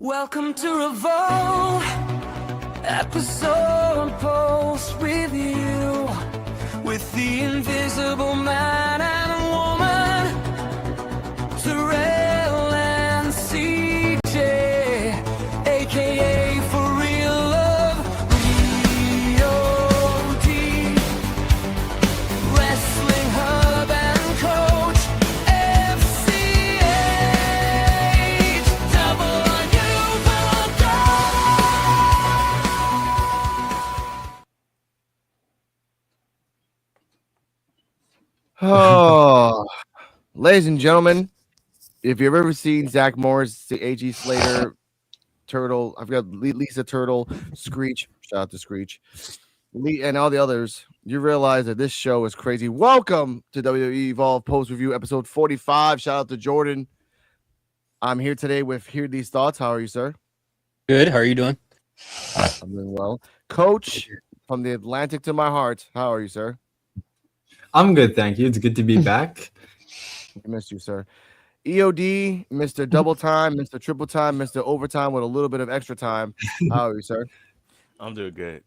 Welcome to Revolve, episode post review with the invisible man and woman, Terrell and CJ, aka For Real Love, EOD, Wrestling Hub and Coach, FCH, double on you, Oh, ladies and gentlemen, if you've ever seen Zach Morris, A.G. Slater, Turtle, I've got Lisa Turtle, Screech, shout out to Screech, and all the others, you realize that this show is crazy. Welcome to WWE Evolve Post Review episode 45. Shout out to Jordan. I'm here today with Hear These Thoughts. How are you, sir? Good. How are you doing? I'm doing well. Coach from the Atlantic to my heart. How are you, sir? I'm good, thank you. It's good to be back. I missed you, sir. EOD, Mr. Double Time, Mr. Triple Time, Mr. Overtime with a little bit of extra time. How are you, sir? I'm doing good.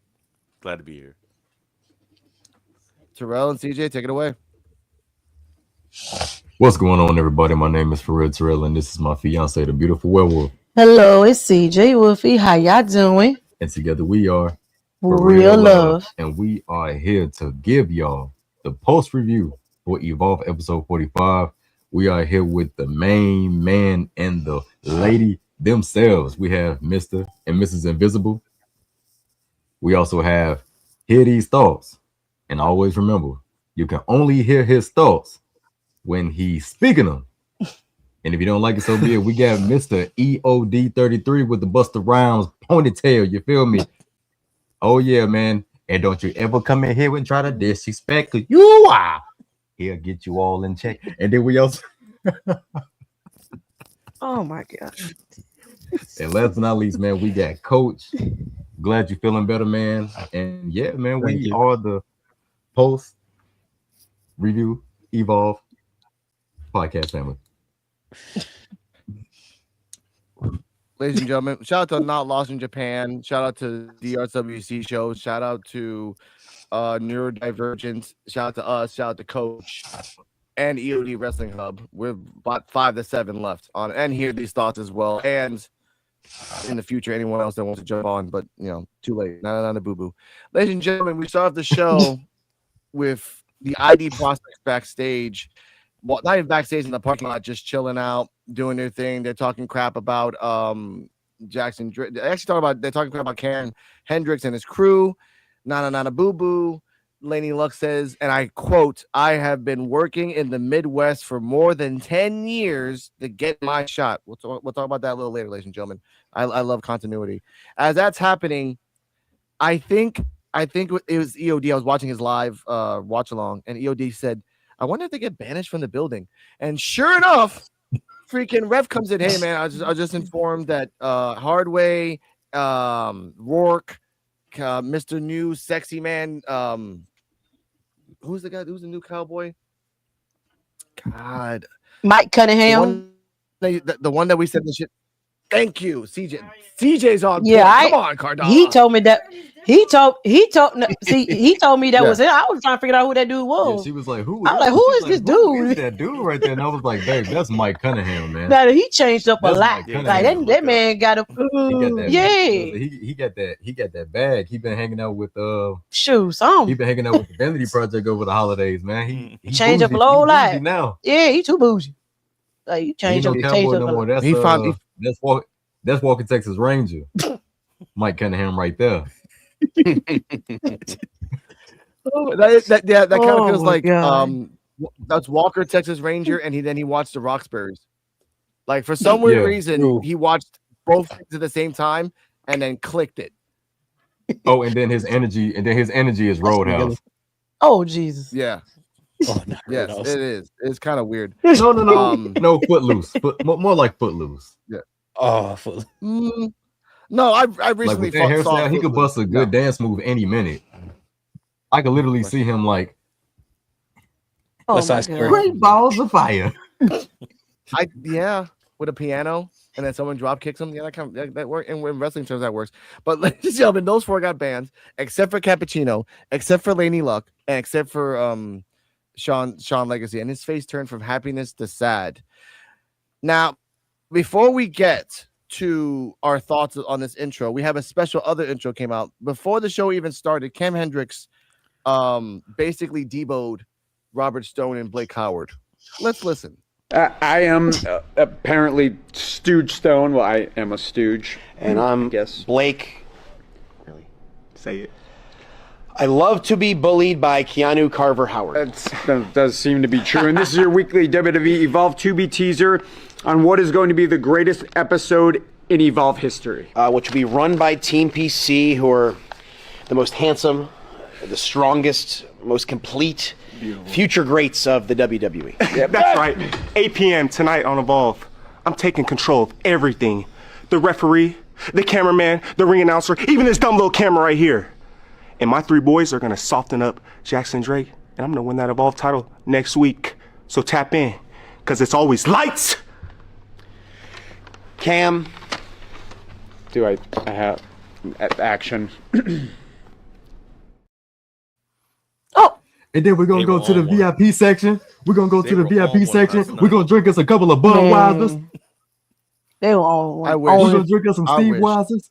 Glad to be here. Terrell and CJ, take it away. What's going on, everybody? My name is Farid Terrell, and this is my fiance, the beautiful werewolf. Hello, it's CJ Wolfie. How y'all doing? And together we are Real love. And we are here to give y'all the post review for Evolve episode 45. We are here with the main man and the lady themselves. We have Mr. and Mrs. Invisible. We also have Hear These Thoughts. And always remember, you can only hear his thoughts when he's speaking them. And if you don't like it, so be it. We got Mr. EOD33 with the Busta Rhymes ponytail. You feel me? Oh, yeah, man. And don't you ever come in here and try to disrespect, because you are. He'll get you all in check. And then we also... Oh my God. And last but not least, man, we got Coach. Glad you're feeling better, man. And yeah, man, we are the post review Evolve podcast family. Ladies and gentlemen, shout out to Not Lost in Japan. Shout out to the RWC show. Shout out to Neurodivergence. Shout out to us. Shout out to Coach and EOD Wrestling Hub. We're about 5 to 7 left on, and Hear These Thoughts as well. And in the future, anyone else that wants to jump on, but too late. Not on a boo boo. Ladies and gentlemen, we start off the show with the ID prospects backstage. Well, not even backstage in the parking lot, just chilling out, doing their thing. They're talking crap about Jackson. They're talking crap about Karen Hendricks and his crew. Nana boo boo. Laney Luck says, and I quote, "I have been working in the Midwest for more than 10 years to get my shot." We'll talk about that a little later, ladies and gentlemen. I love continuity. As that's happening, I think it was EOD. I was watching his live watch along, and EOD said, "I wonder if they get banished from the building." And sure enough, freaking ref comes in. "Hey, man, I was just informed that Hardway, Rourke, Mr. New Sexy Man, who's the guy? Who's the new cowboy? God, Mike Cunningham. The one that we said the shit. Thank you, CJ. CJ's on. Yeah, point. Come on, Cardona. He told me that. He told me that was it. I was trying to figure out who that dude was. Yeah, she was like, "Who?" I was like, "Who is this dude?" Who is that dude right there? And I was like, "Babe, that's Mike Cunningham, man." Now he changed up a lot. Mike Like that man got a He got that bag. He been hanging out with shoes. He been hanging out with the Vanity Project over the holidays, man. He changed up a low life now. Yeah, he too bougie. Like you changed up. That's Walker Texas Ranger. Mike Cunningham right there. that kind of feels like that's Walker Texas Ranger, and he watched the Roxbury's. Like for some weird reason, he watched both things at the same time and then clicked it. Oh, and then his energy is Roadhouse. Oh Jesus. Yeah. Oh, no, yes, it is. It's kind of weird. No. No, Footloose. More like Footloose. Yeah. Oh, no, I recently like with that saw hairstyle, he could bust a good dance move any minute. I could literally see him like Oh, great balls of fire. Yeah. with a piano and then someone drop kicks them. Yeah, that works. And in wrestling terms, that works. But ladies and gentlemen, those four got banned, except for Cappuccino, except for Laney Luck, and except for Sean Legacy. And his face turned from happiness to sad. Now, before we get to our thoughts on this intro, we have a special other intro came out. Before the show even started, Cam Hendricks basically deboed Robert Stone and Blake Howard. Let's listen. I am apparently Stooge Stone. Well, I am a Stooge. And I'm Yes. Blake. Really? Say it. I love to be bullied by Keanu Carver Howard. That does seem to be true. And this is your weekly WWE Evolve 2B teaser on what is going to be the greatest episode in Evolve history. Which will be run by Team PC, who are the most handsome, the strongest, most complete future greats of the WWE. Yeah, that's right. 8 p.m. tonight on Evolve. I'm taking control of everything. The referee, the cameraman, the ring announcer, even this dumb little camera right here. And my three boys are gonna soften up Jackson Drake, and I'm gonna win that Evolve title next week. So tap in, cause it's always lights. Cam, Do I have action? Oh, And then we're gonna They go were to the on one. VIP section. We're gonna go They to the were on VIP one section. last We're night. gonna drink us a couple of Budweisers. man. They were on. I on- wish. We're on- gonna drink us some I Steve wish. Weisers.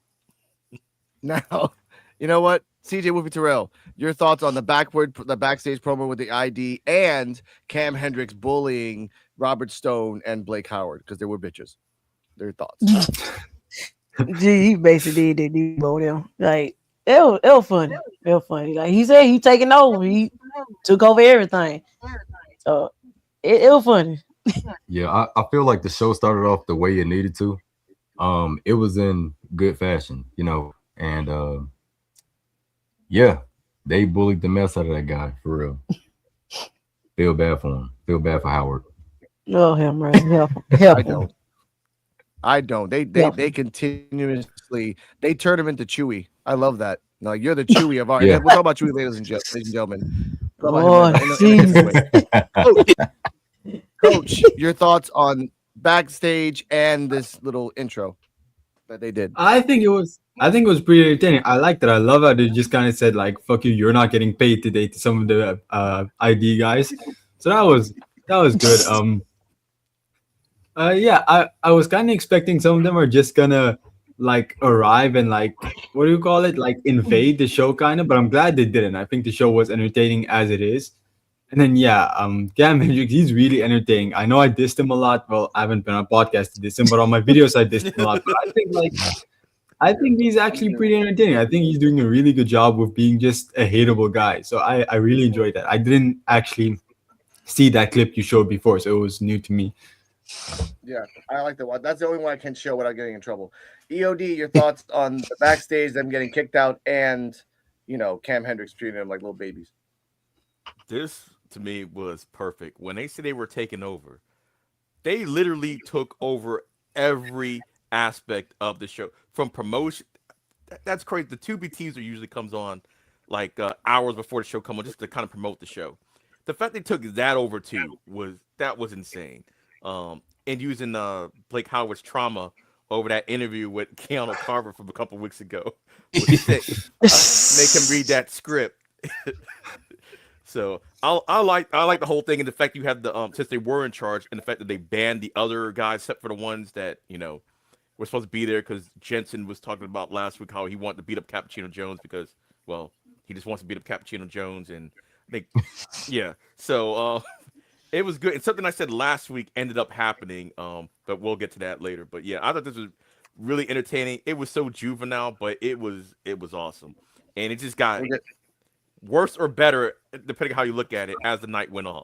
Now, you know what? CJ Wolfie Terrell, your thoughts on the backstage promo with the ID and Cam Hendricks bullying Robert Stone and Blake Howard because they were bitches. Their thoughts. Gee, he basically did debo them. Like it was funny. It was funny. Like he said, he taking over. He took over everything. So it was funny. Yeah, I feel like the show started off the way it needed to. It was in good fashion, you know, and yeah, they bullied the mess out of that guy for real. Feel bad for him. Feel bad for Howard. Oh him, right? Help I him. don't. I don't. They continuously they turn him into Chewy. I love that. No, you're the Chewy of our. Yeah. We'll talk about Chewy, ladies and gentlemen. We'll talk Oh, about him in a different way. Coach, your thoughts on backstage and this little intro that they did? I think it was pretty entertaining. I liked it. I love how they just kind of said like, "Fuck you, you're not getting paid today" to some of the ID guys. So that was good. Yeah, I was kind of expecting some of them are just gonna like arrive and like what do you call it, like invade the show kind of. But I'm glad they didn't. I think the show was entertaining as it is. And then yeah, Cam Hendricks, he's really entertaining. I know I dissed him a lot. Well, I haven't been on a podcast to diss him, but on my videos I dissed him a lot. But I think he's actually pretty entertaining. I think he's doing a really good job with being just a hateable guy. So I really enjoyed that. I didn't actually see that clip you showed before, so it was new to me. Yeah, I like that one. That's the only one I can show without getting in trouble. EOD, your thoughts on the backstage, them getting kicked out, and Cam Hendricks treating them like little babies. This to me was perfect. When they said they were taking over, they literally took over every aspect of the show from promotion. That's crazy. The 2B teaser usually comes on like hours before the show comes on just to kind of promote the show. The fact they took that over too was insane. And using Blake Howard's trauma over that interview with Keanu Carver from a couple weeks ago, which said, make him read that script. So I like the whole thing, and the fact you have the since they were in charge, and the fact that they banned the other guys except for the ones that were supposed to be there, because Jensen was talking about last week how he wanted to beat up Cappuccino Jones because, well, he just wants to beat up Cappuccino Jones, and yeah. So it was good, and something I said last week ended up happening. But we'll get to that later. But yeah, I thought this was really entertaining. It was so juvenile, but it was awesome, and it just got worse or better depending on how you look at it as the night went on.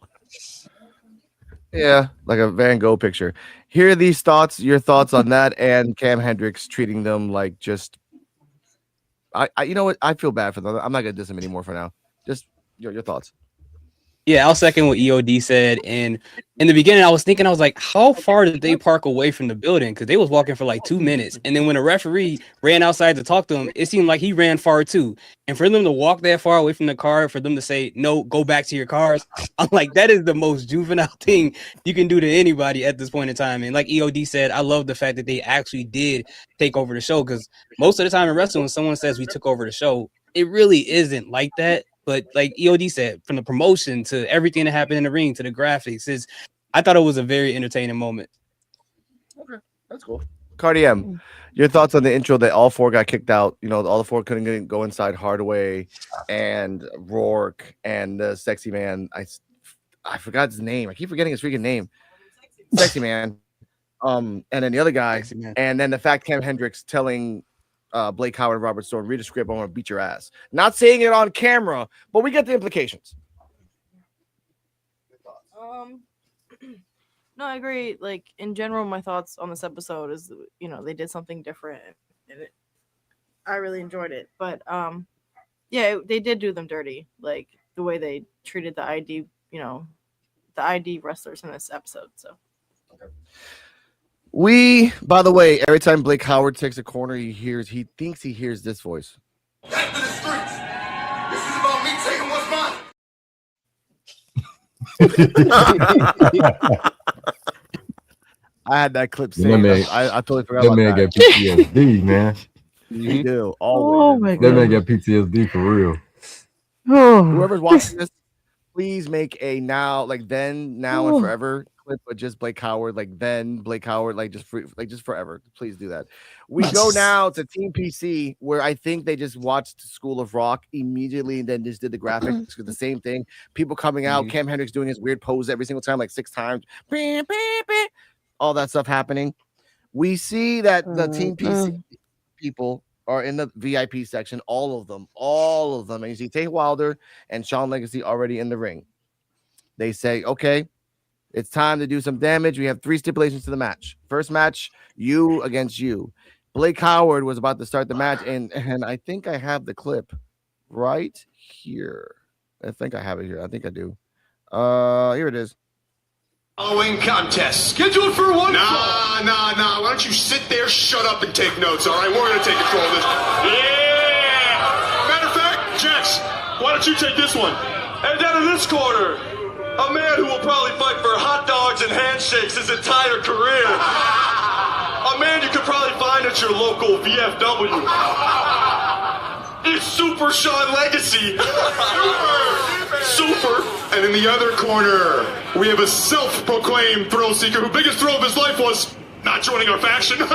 Yeah, like a Van Gogh picture. Here are these thoughts, your thoughts on that, and Cam Hendricks treating them like just. I you know what? I feel bad for them. I'm not gonna diss him anymore for now. Just your thoughts. Yeah, I'll second what EOD said. And in the beginning, I was like, how far did they park away from the building? Because they was walking for like 2 minutes. And then when a referee ran outside to talk to him, it seemed like he ran far too. And for them to walk that far away from the car, for them to say, no, go back to your cars, I'm like, that is the most juvenile thing you can do to anybody at this point in time. And like EOD said, I love the fact that they actually did take over the show, because most of the time in wrestling, when someone says we took over the show, it really isn't like that. But like EOD said, from the promotion to everything that happened in the ring to the graphics, I thought it was a very entertaining moment. Okay, that's cool. Cardi M, your thoughts on the intro that all four got kicked out? You know, all the four couldn't go inside. Hardaway and Rourke and the sexy man. I forgot his name. I keep forgetting his freaking name. Sexy man. And then the other guy. And then the fact Cam Hendricks telling Blake Howard and Robert Storm, read a script, I want to beat your ass. Not saying it on camera, but we get the implications. No, I agree. Like, in general, my thoughts on this episode is, you know, they did something different, and I really enjoyed it. But yeah, they did do them dirty, like the way they treated the ID, you know, the ID wrestlers in this episode. So. By the way, every time Blake Howard takes a corner, he thinks he hears this voice. Back to the streets. This is about me taking what's mine. I had that clip That saved. man- I totally forgot That about man that. got PTSD, man. You do. Oh Always. my That man god. got PTSD for real. Oh. Whoever's watching this, please make a now and Oh. forever clip of just Blake Howard, like then Blake Howard, like just forever. Please do that. We go now to Team PC, where I think they just watched School of Rock immediately and then just did the graphics because the same thing. People coming out, Cam Hendricks doing his weird pose every single time, like 6 times. All that stuff happening. We see that the Team PC people are in the VIP section, all of them. And you see Tay Wilder and Shawn Legacy already in the ring. They say, okay, it's time to do some damage. We have 3 stipulations to the match. First match, you against you. Blake Howard was about to start the match, and I think I have the clip right here. I think I have it here. I think I do. Here it is. Following contest scheduled for one. Nah. Why don't you sit there, shut up, and take notes? All right, we're gonna take control of this. Yeah. Matter of fact, Jax, why don't you take this one? And down in this corner, a man who will probably fight for hot dogs and handshakes his entire career. A man you could probably find at your local VFW. It's Super Shawn Legacy. Super. And in the other corner, we have a self-proclaimed thrill seeker whose biggest thrill of his life was not joining our faction. And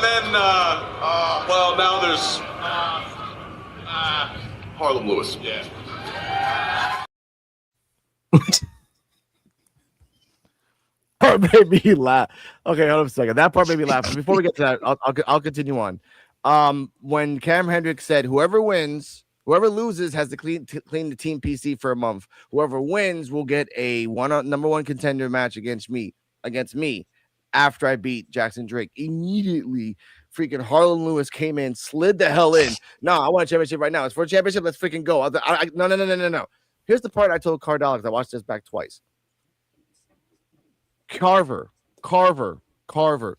then, well, now there's Harlem Lewis. Yeah. Part made me laugh. Okay, hold on a second. That part made me laugh. Before we get to that, I'll continue on. When Cam Hendricks said, whoever loses has to clean the Team PC for a month. Whoever wins will get a number one contender match against me after I beat Jackson Drake. Immediately, freaking Harlan Lewis came in, slid the hell in. No, I want a championship right now. It's for a championship. Let's freaking go. No. Here's the part I told Cardell because I watched this back twice. Carver,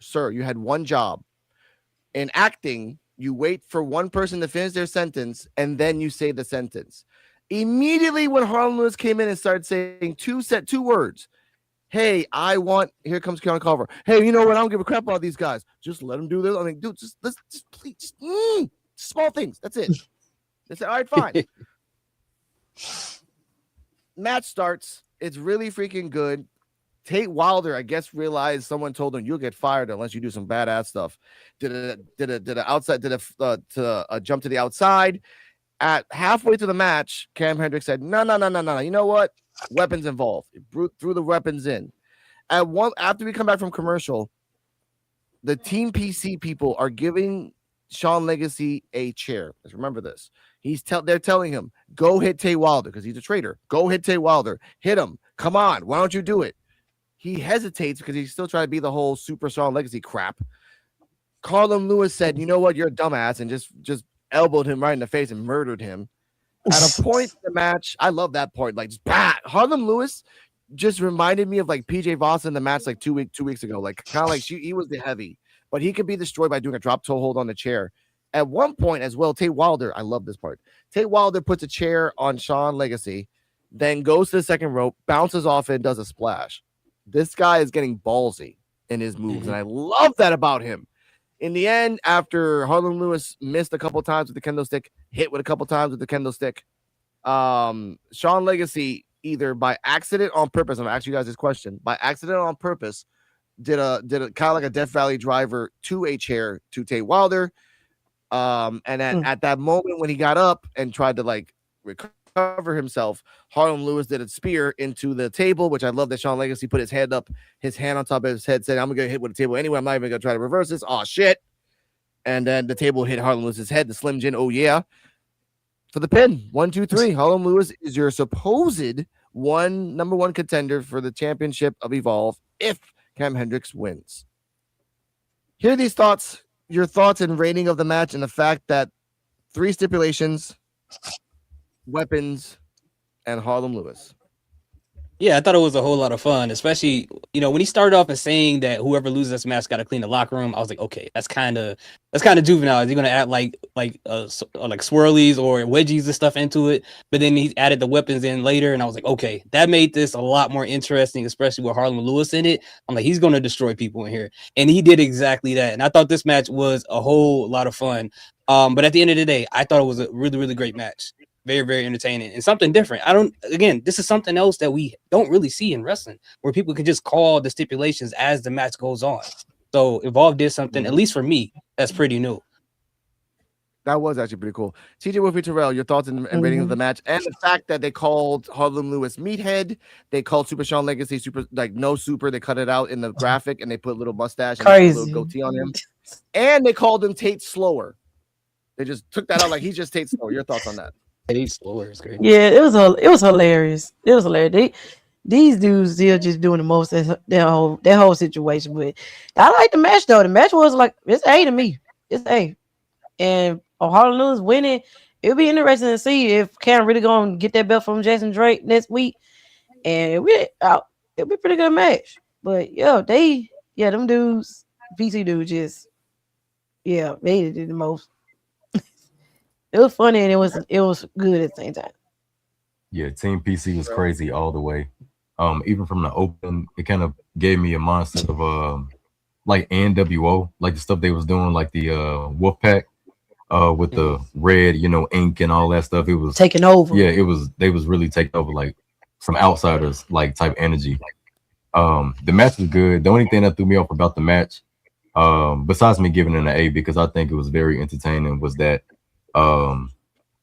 sir, you had one job. In acting, you wait for one person to finish their sentence, and then you say the sentence. Immediately when Harlan Lewis came in and started saying two words, hey, here comes Keanu Carver. Hey, you know what? I don't give a crap about these guys. Just let them do this. I mean, dude, just please, small things. That's it. They said, all right, fine. Match starts. It's really freaking good. Tate Wilder, I guess, realized someone told him you'll get fired unless you do some badass stuff. Did a jump to the outside. At halfway through the match, Cam Hendricks said, no. You know what? Weapons involved. He threw the weapons in. After we come back from commercial, the Team PC people are giving Shawn Legacy a chair. Let's remember this. They're telling him, go hit Tate Wilder because he's a traitor. Go hit Tate Wilder. Hit him. Come on. Why don't you do it? He hesitates because he's still trying to be the whole Super Shawn Legacy crap. Harlan Lewis said, you know what? You're a dumbass, and just elbowed him right in the face and murdered him. At a point in the match, I love that part. Like, just, bah! Harlem Lewis just reminded me of like PJ Voss in the match like 2 weeks ago. Like, kind of like he was the heavy, but he could be destroyed by doing a drop toe hold on the chair. At one point as well, Tate Wilder, I love this part. Tate Wilder puts a chair on Sean Legacy, then goes to the second rope, bounces off it, and does a splash. This guy is getting ballsy in his moves, and I love that about him. In the end, after Harlem Lewis missed a couple times with the kendo stick, hit with a couple times with the kendo stick, Sean Legacy either by accident on purpose, I'm asking you guys this question, by accident on purpose, did a kind of like a Death Valley driver to a chair to Tate Wilder. And at that moment when he got up and tried to like recover himself, Harlem Lewis did a spear into the table, which I love that Sean Legacy put his hand up, his hand on top of his head, said, I'm gonna get hit with the table anyway. I'm not even gonna try to reverse this. Oh shit. And then the table hit Harlem Lewis's head, the Slim Jim, oh yeah. For the pin. 1, 2, 3. Harlem Lewis is your supposed number one contender for the championship of Evolve if Cam Hendricks wins. Here are these thoughts. Your thoughts and rating of the match and the fact that 3 stipulations, weapons, and Harlem Lewis. Yeah, I thought it was a whole lot of fun, especially, when he started off and saying that whoever loses this match got to clean the locker room. I was like, okay, that's kind of juvenile. Is he going to add like swirlies or wedgies and stuff into it? But then he added the weapons in later, and I was like, okay, that made this a lot more interesting, especially with Harlem Lewis in it. I'm like, he's going to destroy people in here, and he did exactly that. And I thought this match was a whole lot of fun. But at the end of the day, I thought it was a really, really great match. Very, very entertaining and something different. This is something else that we don't really see in wrestling, where people can just call the stipulations as the match goes on. So Evolve did something, at least for me, that's pretty new. That was actually pretty cool. TJ Wolfie Terrell, your thoughts and rating of the match, and the fact that they called Harlem Lewis Meathead, they called Super Sean Legacy Super, like no super, they cut it out in the graphic and they put a little mustache and a little goatee on him, and they called him Tate Slower. They just took that out like he's just Tate Slower. Your thoughts on that? Tate Slower is great. Yeah, it was hilarious. It was hilarious. These dudes still just doing the most that whole situation. But I like the match though. The match was like it's A to me. It's A. And Harlem Lewis winning, it'll be interesting to see if Cam really gonna get that belt from Jason Drake next week. And it'll be a pretty good match. But them dudes, PC dudes they did the most. It was funny and it was good at the same time. Yeah, Team PC was crazy all the way. Even from the open, it kind of gave me a mindset of like NWO, like the stuff they was doing, like the Wolfpack, with the red, ink and all that stuff. It was taking over. Yeah, they was really taking over, like some outsiders like type energy. The match was good. The only thing that threw me off about the match, besides me giving it an A because I think it was very entertaining, was that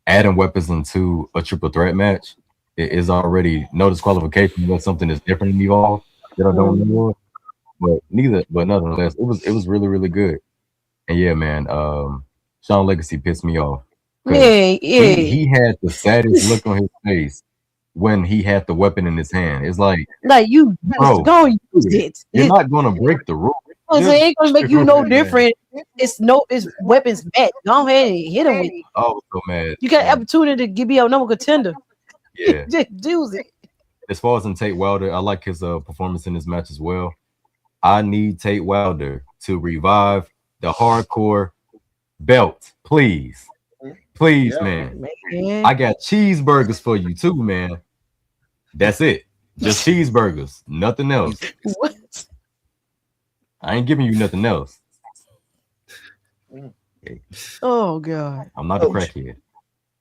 adding weapons into a triple threat match is already no disqualification. That's something that's different in Evolve that I don't know. But nonetheless, it was really, really good. And yeah, man, Sean Legacy pissed me off. He had the saddest look on his face when he had the weapon in his hand. It's like you go use it. You're not gonna break the rule. It ain't gonna make you no different. It's weapons back. Go ahead and hit him with it. I was so mad. You got an opportunity to give me a number contender. Yeah, just use it. As far as in Tate Wilder, I like his performance in this match as well. I need Tate Wilder to revive the hardcore belt, please, man. I got cheeseburgers for you too, man. That's it. Just cheeseburgers, nothing else. What? I ain't giving you nothing else. Oh God! I'm not a crackhead.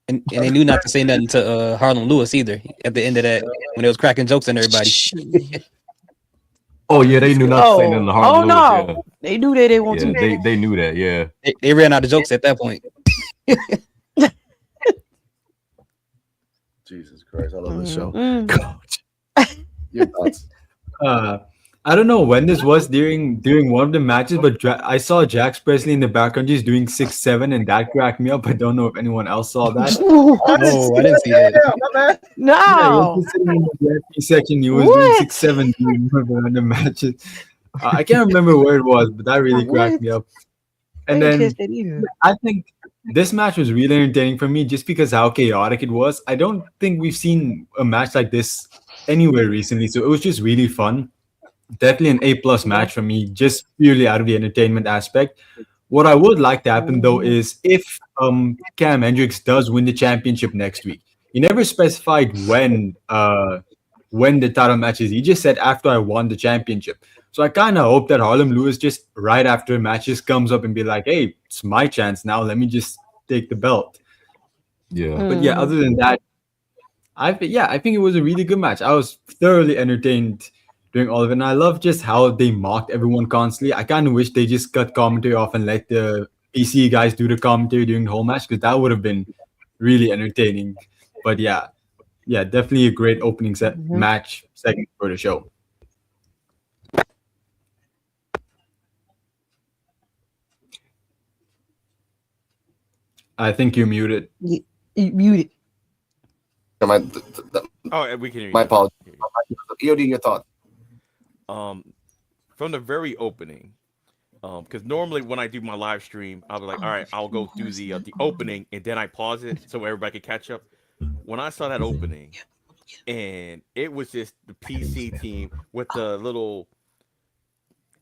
And they knew not to say nothing to Harlem Lewis either at the end of that when they was cracking jokes on everybody. Oh yeah, they knew not to say nothing to Harlem Lewis. No, yeah. They knew that they want to. They knew that. Yeah, they ran out of jokes at that point. Jesus Christ, I love this show. Coach, your thoughts? I don't know when this was during one of the matches, but I saw Jax Presley in the background just doing 6'7", and that cracked me up. I don't know if anyone else saw that. I didn't see that. No. He section, he was doing 6'7" during one of the matches. I can't remember where it was, but that really cracked me up. And didn't then catch that either. I think this match was really entertaining for me just because how chaotic it was. I don't think we've seen a match like this anywhere recently, so it was just really fun. Definitely an A+ match for me, just purely out of the entertainment aspect. What I would like to happen though is if Cam Hendricks does win the championship next week. He never specified when the title match is. He just said after I won the championship. So I kind of hope that Harlem Lewis just right after matches comes up and be like, "Hey, it's my chance now. Let me just take the belt." Yeah. But yeah, other than that, I think it was a really good match. I was thoroughly entertained during all of it, and I love just how they mocked everyone constantly. I kind of wish they just cut commentary off and let the PC guys do the commentary during the whole match because that would have been really entertaining. But yeah, definitely a great opening set match segment for the show. I think you're muted. You muted. My, Oh, we can hear you. my now. apologies. We can hear EOD, your thoughts? you. From the very opening, because normally when I do my live stream, I'll be like, all right, I'll go through the opening and then I pause it so everybody can catch up. When I saw that opening, and it was just the PC team with the little,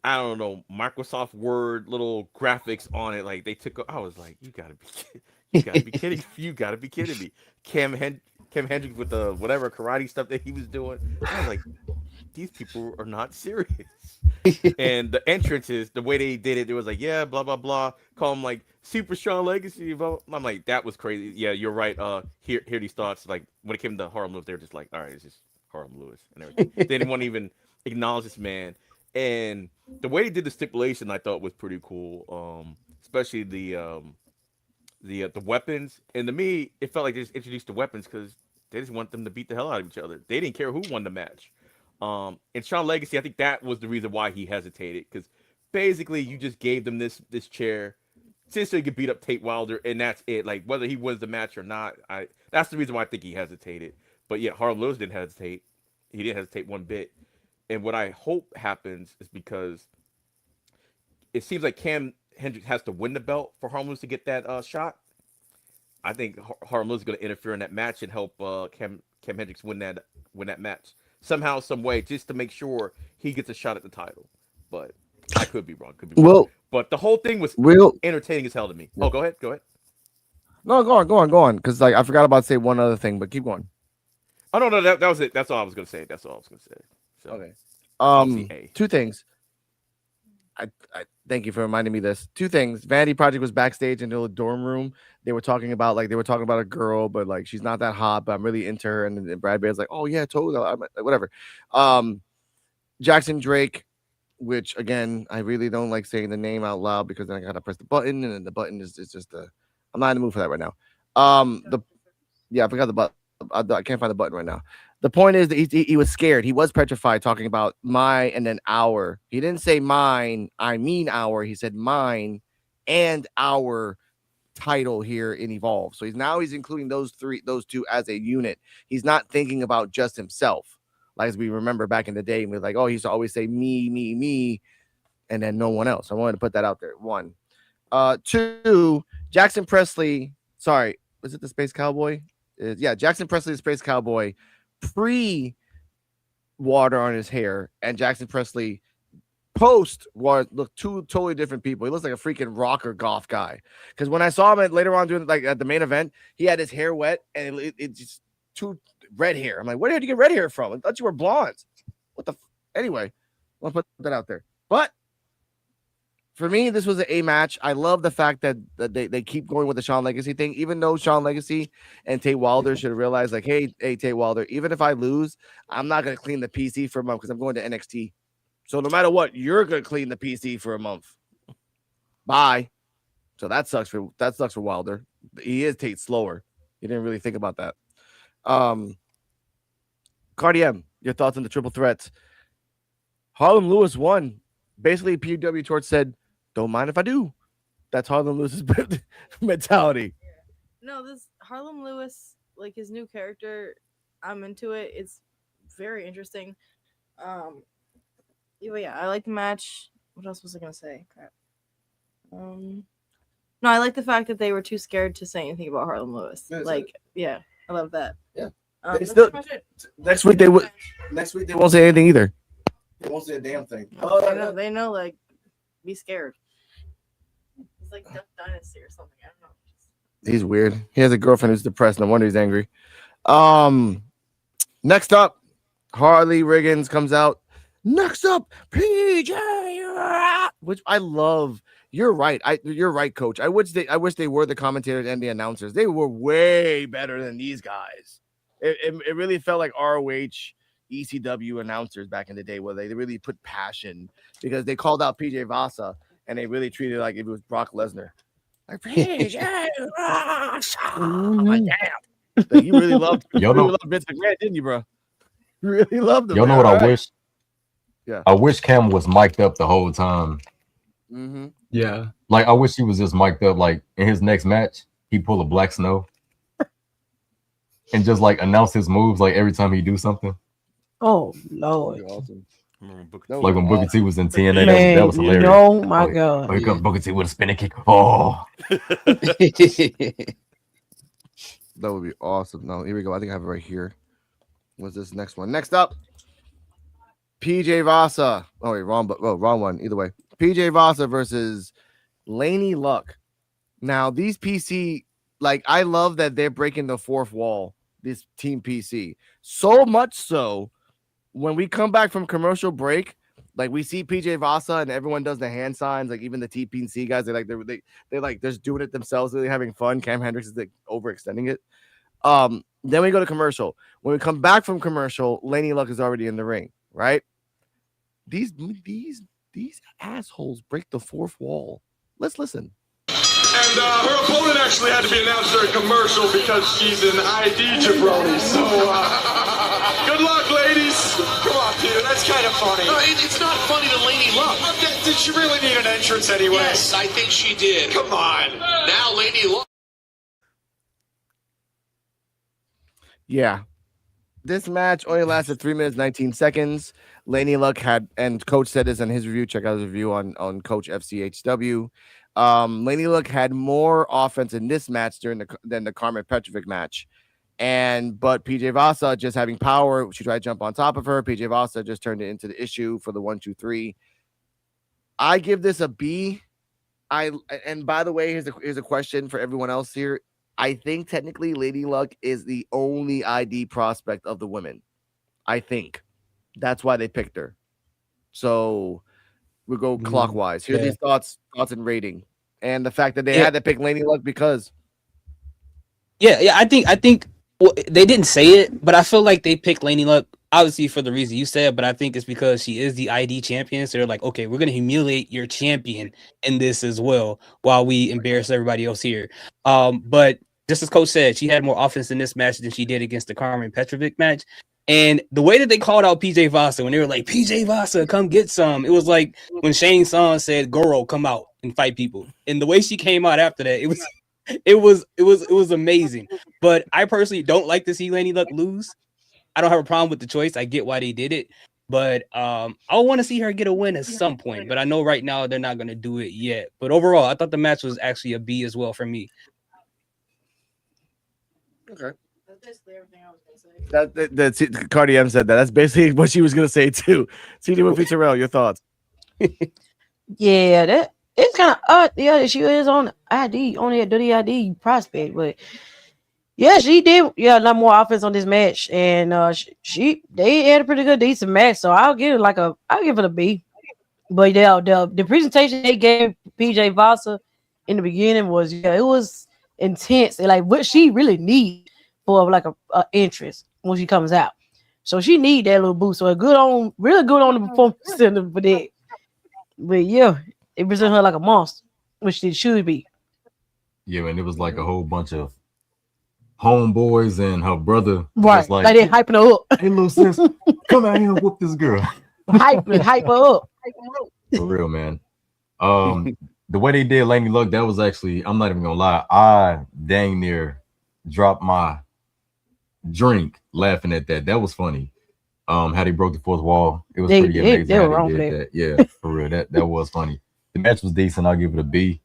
I don't know, Microsoft Word little graphics on it, like they took. I was like, you gotta be kidding, you gotta be kidding me. Cam Hendricks with the whatever karate stuff that he was doing. I was like, these people are not serious. And the entrances, the way they did it, it was like, yeah, blah blah blah. Call him like Super Strong Legacy. Blah, blah. I'm like, that was crazy. Yeah, you're right. Hear these thoughts. Like when it came to Harlem Lewis, they're just like, all right, it's just Harlem Lewis and everything. They didn't want to even acknowledge this man. And the way they did the stipulation, I thought was pretty cool. Especially the weapons. And to me, it felt like they just introduced the weapons because they just want them to beat the hell out of each other. They didn't care who won the match. And Sean Legacy, I think that was the reason why he hesitated because basically you just gave them this chair just so he could beat up Tate Wilder, and that's it. Like whether he wins the match or not, that's the reason why I think he hesitated. But yeah, Harlem Lewis didn't hesitate. He didn't hesitate one bit. And what I hope happens is because it seems like Cam Hendricks has to win the belt for Harlem Lewis to get that shot. I think Harlem Lewis is going to interfere in that match and help Cam Hendricks win that match somehow, some way, just to make sure he gets a shot at the title. But I could be wrong. Well, but the whole thing was real entertaining as hell to me. Oh, go ahead. No, go on. Because like I forgot about to say one other thing, but keep going. Oh no, that was it. That's all I was going to say. So, okay. Two things. I thank you for reminding me this. Two things. Vanity Project was backstage in the dorm room. They were talking about a girl, but like she's not that hot, but I'm really into her. And then Brad Bear's like, oh yeah, totally, whatever. Jackson Drake, which again, I really don't like saying the name out loud because then I gotta press the button, and then the button is just I'm not in the mood for that right now. I forgot the button. I can't find the button right now. The point is that he was scared. He was petrified talking about my and then our. He didn't say mine, I mean our. He said mine and our title here in Evolve. So he's including those two as a unit. He's not thinking about just himself. Like as we remember back in the day, we like, oh, he used to always say me, and then no one else. I wanted to put that out there. One. Two, Jackson Presley. Sorry, was it the Space Cowboy? Jackson Presley, the Space Cowboy, pre-water on his hair, and Jackson Presley post-water look two totally different people. He looks like a freaking rocker goth guy. Because when I saw him later on doing like at the main event, he had his hair wet and it's just too red hair. I'm like, where did you get red hair from? I thought you were blonde. What the? Anyway, I'll put that out there. But for me, this was an A match. I love the fact that they keep going with the Sean Legacy thing, even though Sean Legacy and Tate Wilder should have realized, like, hey, Tate Wilder, even if I lose, I'm not going to clean the PC for a month because I'm going to NXT. So no matter what, you're going to clean the PC for a month. Bye. So that sucks for Wilder. He is Tate slower. He didn't really think about that. Cardi M, your thoughts on the triple threats? Harlem Lewis won. Basically, PW Torch said, don't mind if I do. That's Harlem Lewis's mentality. No, this Harlem Lewis, like his new character, I'm into it. It's very interesting. Yeah, I like the match. What else was I gonna say? Crap. No, I like the fact that they were too scared to say anything about Harlem Lewis. Yeah, Like, yeah, I love that. Yeah. That's They still- pretty much it. Next week they would. Next week they won't say anything either. They won't say a damn thing. They know, like, be scared. It's like Duck Dynasty or something. I don't know. He's weird. He has a girlfriend who's depressed. No wonder he's angry. Next up, Harley Riggins comes out. Next up, PJ, which I love. You're right. You're right, Coach. I wish they were the commentators and the announcers. They were way better than these guys. It really felt like ROH, ECW announcers back in the day, where they really put passion because they called out PJ Vasa and they really treated it like if it was Brock Lesnar. Like PJ, I'm like, damn. Like, you really loved Vince McMahon, didn't you, bro? You really loved him. Y'all know what I wish? Yeah. I wish Cam was mic'd up the whole time. Mm-hmm. Yeah. Like I wish he was just mic'd up. Like in his next match, he pull a Black Snow and just like announce his moves like every time he do something. Oh Lord. Awesome. Like when Booker T was in TNA, Man, that was hilarious. oh my God. Oh, here comes Booker T with a spinning kick. Oh, that would be awesome. No, here we go. I think I have it right here. What's this next one? Next up, PJ Vasa. Oh wait, wrong one. Either way, PJ Vasa versus Laney Luck. Now these PC, like I love that they're breaking the fourth wall. This team PC, so much so when we come back from commercial break, like we see PJ Vasa and everyone does the hand signs, like even the TPC guys, they're like just doing it themselves, really having fun. Cam Hendricks is like overextending it. Then we go to commercial. When we come back from commercial, Laney Luck is already in the ring, right? These assholes break the fourth wall. Let's listen. And her opponent actually had to be announced during commercial because she's an ID jabroni. So, good luck, ladies. Come on, Peter. That's kind of funny. No, it's not funny to Laney Luck. Did she really need an entrance anyway? Yes, I think she did. Come on. Now Laney Luck. Yeah. This match only lasted 3 minutes, 19 seconds. Laney Luck had, and Coach said this in his review. Check out his review on Coach FCHW. Laney Luck had more offense in this match than the Carmen Petrovic match. But PJ Vasa just having power. She tried to jump on top of her. PJ Vasa just turned it into the issue for the 1-2-3. I give this a B. And by the way, here's a question for everyone else here. I think technically Lady Luck is the only ID prospect of the women. I think that's why they picked her. So we'll go clockwise. Here's these thoughts and rating, and the fact that they had to pick Lady Luck because. Yeah. I think well, they didn't say it, but I feel like they picked Laney Luck obviously for the reason you said. But I think it's because she is the ID champion, so they're like, okay, we're gonna humiliate your champion in this as well, while we embarrass everybody else here. But just as Coach said, she had more offense in this match than she did against the Carmen Petrovic match. And the way that they called out PJ Vasa when they were like, PJ Vasa, come get some. It was like when Shane Son said, Goro, come out and fight people. And the way she came out after that, it was amazing. But I personally don't like to see Laney Luck lose. I don't have a problem with the choice. I get why they did it. But I want to see her get a win at some point. But I know right now they're not going to do it yet. But overall, I thought the match was actually a B as well for me. Okay. That's basically everything I was gonna say. That Cardi M said that. That's basically what she was gonna say too. CJ Winfrey Terrell, your thoughts? Yeah, that it's kind of odd. Yeah, she is on ID, only a WID prospect, but yeah, she did. Yeah, a lot more offense on this match, and they had a pretty good, decent match. So I'll give it a B. But the presentation they gave PJ Vasa in the beginning was it was intense and like what she really needs for like a interest when she comes out. So she need that little boost. So really good on the performance center for that. But yeah, it presents her like a monster, which it should be. yeah, and it was like a whole bunch of homeboys and her brother. Right, just like they hyping her up. Hey, little sis, come out here and whoop this girl. hype her up. For real, man. The way they did Laney Luck, that was actually, I'm not even gonna lie, I dang near dropped my drink laughing at that. That was funny. How they broke the fourth wall. It was pretty amazing. They were how wrong they for did that. Yeah, for real. That was funny. The match was decent. I'll give it a B.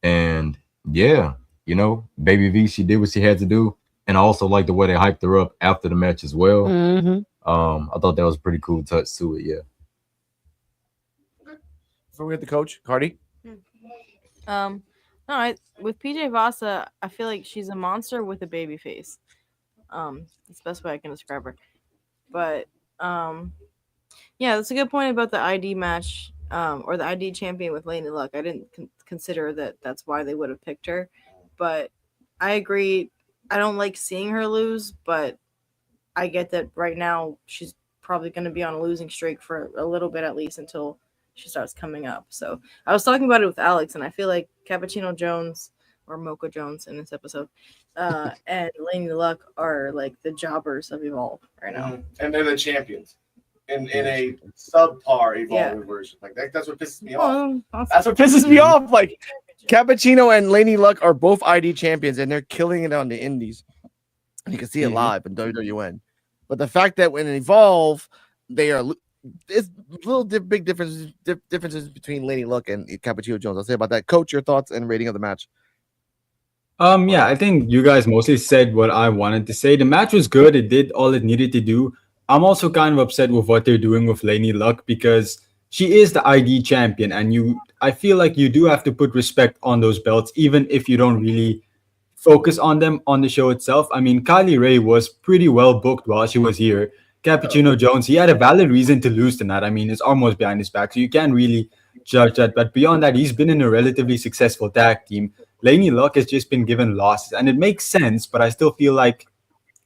And Yeah, Baby V, she did what she had to do, and I also like the way they hyped her up after the match as well. Mm-hmm. I thought that was a pretty cool touch to it. Yeah. Before we get the coach, Cardi. No, with PJ Vasa, I feel like she's a monster with a baby face. That's the best way I can describe her. But yeah, that's a good point about the ID match, or the ID champion with Lane Luck. I didn't consider that that's why they would have picked her, but I agree. I don't like seeing her lose, but I get that right now she's probably going to be on a losing streak for a little bit at least until she starts coming up. So I was talking about it with Alex, and I feel like Cappuccino Jones or Mocha Jones in this episode, and Lane Luck are like the jobbers of Evolve right now. And they're the champions in a subpar evolving Yeah. version. Like that's what pisses me off. Well, That's what pisses me off. Like Cappuccino and Laney Luck are both ID champions, and they're killing it on the Indies. And you can see it live in WWN. But the fact that when Evolve, they are it's little big differences between Laney Luck and Cappuccino Jones. I'll say about that. Coach, your thoughts and rating of the match. Yeah, I think you guys mostly said what I wanted to say. The match was good. It did all it needed to do. I'm also kind of upset with what they're doing with Laney Luck because she is the ID champion, and I feel like you do have to put respect on those belts, even if you don't really focus on them on the show itself. I mean, Kylie Ray was pretty well booked while she was here. Cappuccino Jones, he had a valid reason to lose tonight. I mean, his arm was behind his back, so you can't really judge that. But beyond that, he's been in a relatively successful tag team. Laney Luck has just been given losses, and it makes sense, but I still feel like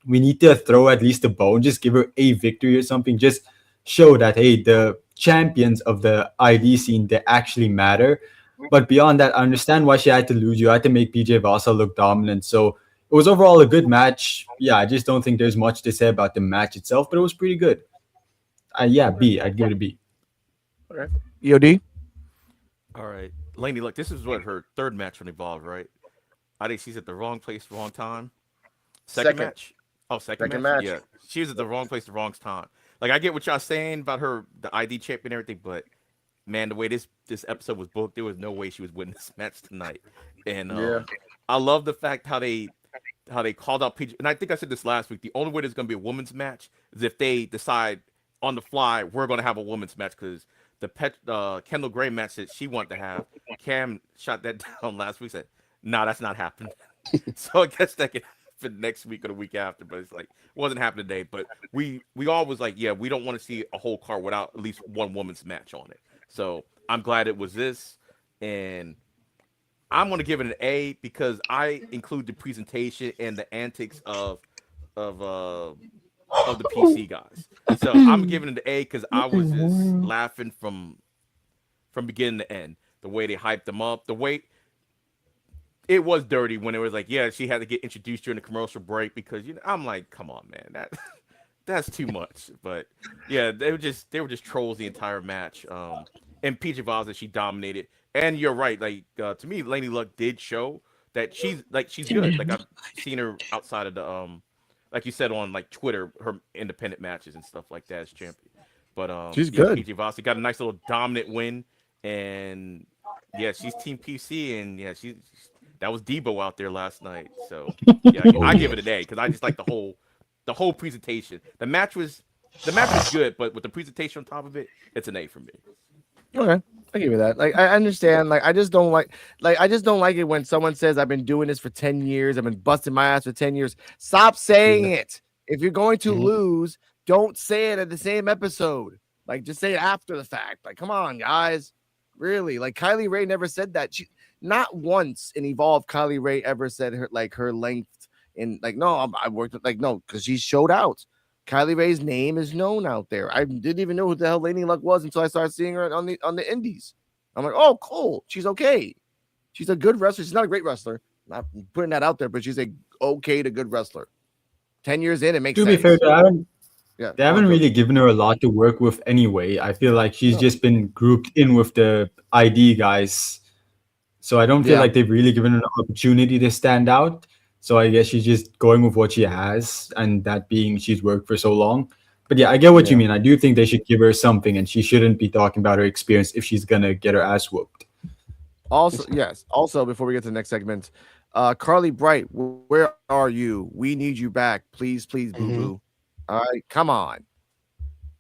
we need to throw at least a bone, just give her a victory or something, just show that, hey, the champions of the ID scene, they actually matter. But beyond that, I understand why she had to lose. You had to make PJ Vasa look dominant. So it was overall a good match. Yeah, I just don't think there's much to say about the match itself, but it was pretty good. Yeah, B. I'd give it a B. Okay. EOD? All right. Laney, look, this is what her third match on Evolve, right? I think she's at the wrong place, wrong time. Second match? Oh, second match? Yeah. She was at the wrong place, the wrong time. Like, I get what y'all saying about her, the ID champion and everything, but man, the way this episode was booked, there was no way she was winning this match tonight. And I love the fact how they called out PJ. And I think I said this last week. The only way there's going to be a women's match is if they decide on the fly we're going to have a women's match, because the Kendall Gray match that she wanted to have, Cam shot that down last week. Said, "Nah, that's not happening." So I guess that could happen next week or the week after. But it's like it wasn't happening today. But we all was like, yeah, we don't want to see a whole card without at least one women's match on it. So I'm glad it was this, and I'm gonna give it an A because I include the presentation and the antics of the PC guys. So I'm giving it an A because I was just laughing from beginning to end. The way they hyped them up, the way it was dirty when it was like, yeah, she had to get introduced during the commercial break because I'm like, come on, man, that's too much. But yeah, they were just trolls the entire match. And PJ Vasa, she dominated. And you're right, like to me, Laney Luck did show that she's good. Like I've seen her outside of the like you said on like Twitter, her independent matches and stuff like that as champion. But she's good. PJ Vasa got a nice little dominant win, and yeah, she's Team PC, and yeah, that was Debo out there last night. So yeah, I give it an A because I just like the whole presentation. The match was good, but with the presentation on top of it, it's an A for me. Okay, I give you that. Like, I understand. Like, I just don't like it when someone says, "I've been doing this for 10 years. I've been busting my ass for 10 years." Stop saying it. If you're going to lose, don't say it at the same episode. Like, just say it after the fact. Like, come on, guys. Really? Like, Kylie Ray never said that. She not once in Evolve, Kylie Ray ever said her length in like, no, I worked with no, because she showed out. Kylie Ray's name is known out there. I didn't even know who the hell Laney Luck was until I started seeing her on the indies. I'm like, oh, cool. She's okay. She's a good wrestler. She's not a great wrestler. Not putting that out there, but she's a okay to good wrestler. 10 years in, it makes sense. To be fair, they haven't really given her a lot to work with anyway. I feel like she's just been grouped in with the ID guys. So I don't feel like they've really given her an opportunity to stand out. So I guess she's just going with what she has, and that being she's worked for so long. But yeah, I get what you mean. I do think they should give her something, and she shouldn't be talking about her experience if she's gonna get her ass whooped. Also, yes. Also, before we get to the next segment, Carly Bright, where are you? We need you back, please, please, boo boo. All right, come on.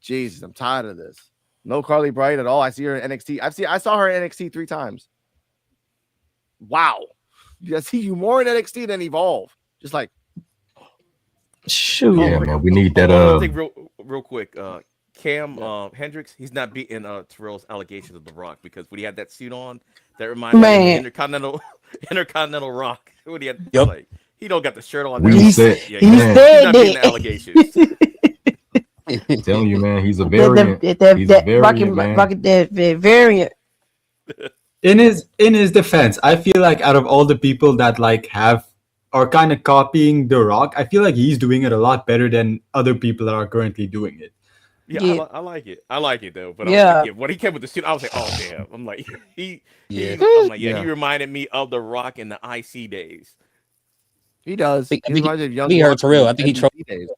Jesus, I'm tired of this. No Carly Bright at all. I see her in NXT. I saw her in NXT 3 times. Wow. I see you more in NXT than Evolve. Just like Shoot. Yeah, man, we need that. One other thing, real quick. Cam Hendricks, he's not beating Terrell's allegations of The Rock because when he had that suit on, that reminded me of the Intercontinental Rock. When he had, like, he don't got the shirt on. We said, yeah, he he's said not beating the allegations. I'm telling you, man, he's a variant. He's a variant, man. That variant. In his defense, I feel like out of all the people that like are kind of copying The Rock, I feel like he's doing it a lot better than other people that are currently doing it. Yeah, I like it. I like it though. But Yeah. When he came with the suit, I was like, oh damn. I'm like, he Yeah. he reminded me of The Rock in the IC days. he does. I He think reminds me of Young he hurt Rock Terrell. in I think he NXT trolled. days.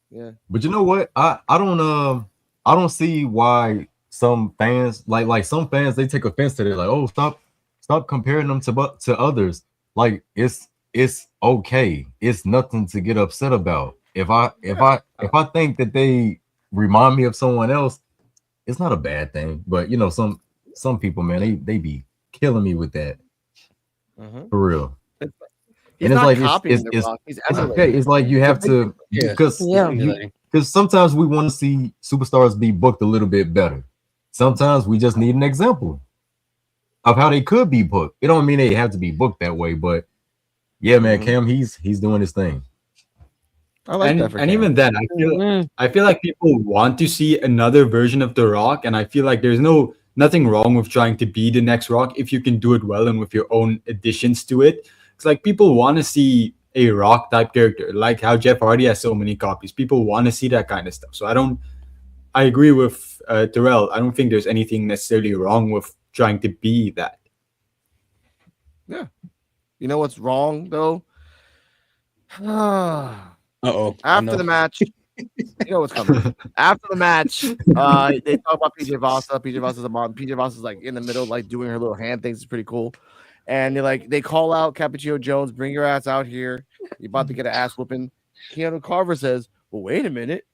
Yeah. But you know what? I don't see why some fans like some fans they take offense to it. Like, oh, stop comparing them to others. Like it's okay. It's nothing to get upset about. If I think that they remind me of someone else, it's not a bad thing. But you know, some people, man, they be killing me with that. For real. He's And it's not like copying The it's Rock. He's okay. emulating. It's like you have to because sometimes we want to see superstars be booked a little bit better. Sometimes we just need an example of how they could be booked. It don't mean they have to be booked that way, but yeah, man, Cam, he's doing his thing. I like that for And Cam. even then, I feel like people want to see another version of The Rock, and I feel like there's nothing wrong with trying to be the next Rock if you can do it well and with your own additions to it. It's like people want to see a Rock type character, like how Jeff Hardy has so many copies. People want to see that kind of stuff. So I agree with Terrell. I don't think there's anything necessarily wrong with trying to be that. Yeah. You know what's wrong though? After the match, you know what's coming. After the match, they talk about PJ Vasa. PJ Vasa's a mom. PJ Vasa's like in the middle, like doing her little hand things. It's pretty cool. And they call out Cappuccino Jones, bring your ass out here. You're about to get an ass whooping. Keanu Carver says, well, wait a minute.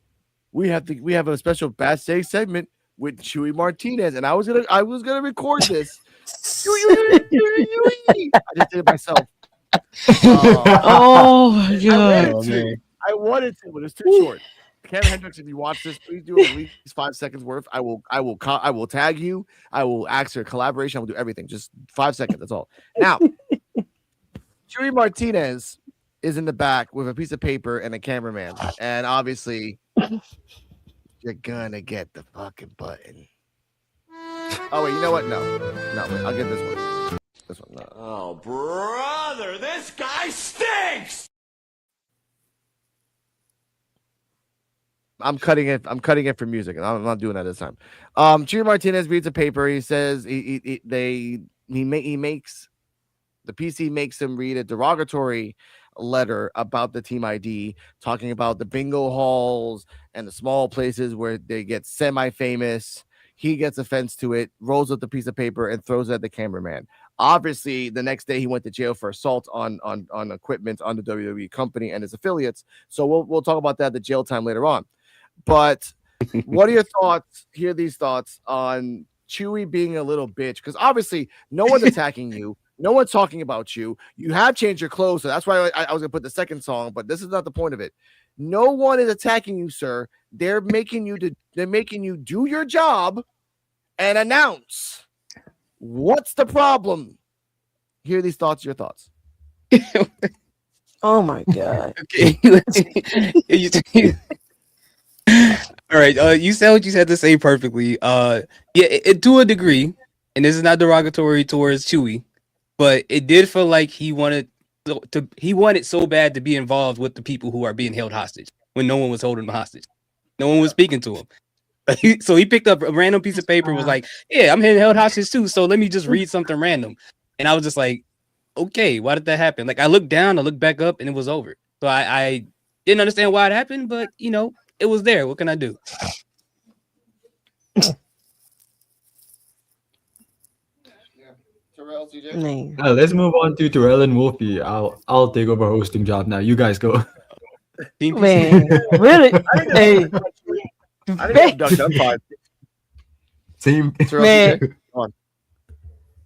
We have a special backstage segment with Chewy Martinez. And I was gonna record this. I just did it myself. Oh my god. I wanted to, but it's too short. Cam Hendricks, if you watch this, please do at least 5 seconds worth. I will tag you. I will ask for collaboration. I will do everything. Just 5 seconds. That's all. Now, Chewy Martinez is in the back with a piece of paper and a cameraman, and obviously, you're gonna get the fucking button. Oh wait, you know what? No, wait. I'll get this one. This one. No. Oh, brother, this guy stinks! I'm cutting it for music, and I'm not doing that this time. Chewy Martinez reads a paper. He says he makes the PC makes him read a derogatory letter about the team ID, talking about the bingo halls and the small places where they get semi-famous. He gets offense to it, rolls up the piece of paper, and throws it at the cameraman. Obviously, the next day he went to jail for assault on equipment on the WWE company and his affiliates. So we'll talk about that, the jail time later on. But what are your thoughts? Hear these thoughts on Chewy being a little bitch? Because obviously, no one's attacking you. No one's talking about you. You have changed your clothes, so that's why I was gonna put the second song. But this is not the point of it. No one is attacking you, sir. They're making you do your job and announce. What's the problem? Hear these thoughts. Your thoughts. Oh my god. Okay. All right. You said what you said to say perfectly. It to a degree, and this is not derogatory towards Chewy, but it did feel like he wanted so bad to be involved with the people who are being held hostage when no one was holding him hostage. No one was speaking to him. So he picked up a random piece of paper and was like, yeah, I'm held hostage too. So let me just read something random. And I was just like, okay, why did that happen? Like I looked down, I looked back up, and it was over. So I didn't understand why it happened, but it was there. What can I do? Terrell, CJ. Man. Let's move on to Terrell and Wolfie. I'll take over hosting job now. You guys go. Man, really? Hey, I didn't abduct. I'm fine. Team man. Come on.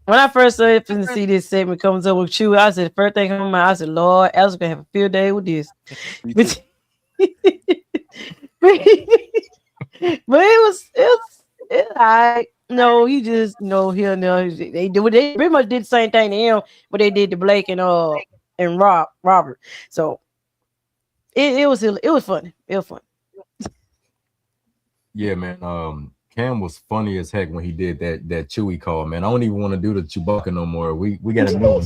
When I first started to see this segment comes up with Chewy, I said the first thing come to mind, I said, Lord, Alex gonna have a field day with this. But it was I no, he just he'll know they pretty much did the same thing to him, but they did to Blake and Robert. So it was funny. It was fun. Yeah, man. Cam was funny as heck when he did that Chewy call, man. I don't even want to do the Chewbacca no more. We got to know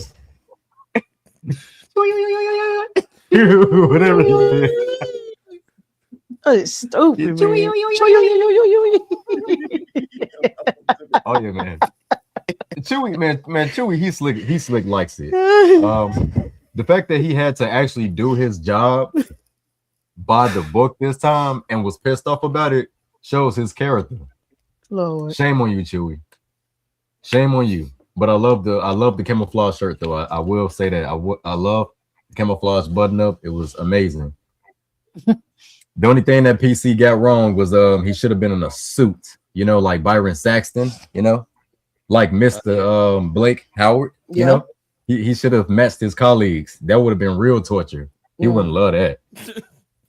whatever he did. It's stupid, man. Oh yeah, man. Chewy, he slick likes it. The fact that he had to actually do his job by the book this time and was pissed off about it shows his character. Lord. Shame on you, Chewy. Shame on you. But I love the camouflage shirt though. I will say that I love the camouflage button up. It was amazing. The only thing that PC got wrong was he should have been in a suit, like Byron Saxton, like Mr. Blake Howard, you know. He should have matched his colleagues. That would have been real torture. He wouldn't love that.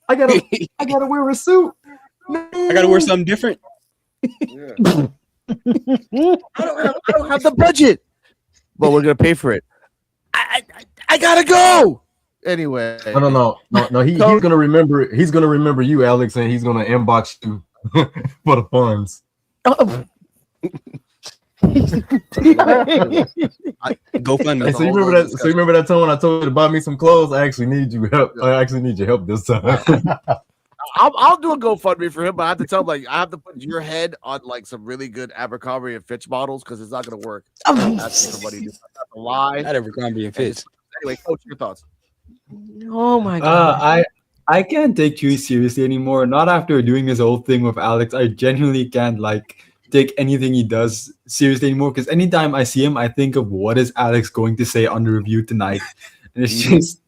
I gotta wear a suit. I gotta wear something different. I don't have the budget, but we're gonna pay for it. I gotta go. Anyway, no. He's gonna remember it. He's gonna remember you, Alex, and he's gonna inbox you for the funds. GoFundMe. So you remember that time when I told you to buy me some clothes? I actually need you help. I actually need your help this time. I'll do a GoFundMe for him, but I have to tell him I have to put your head on like some really good Abercrombie and Fitch models because it's not gonna work. That's somebody to lie. Not Abercrombie and Fitch. Anyway, Coach, your thoughts. Oh my god. I can't take Chewy seriously anymore. Not after doing this whole thing with Alex. I genuinely can't take anything he does seriously anymore. Because anytime I see him, I think of what is Alex going to say on the review tonight, and it's just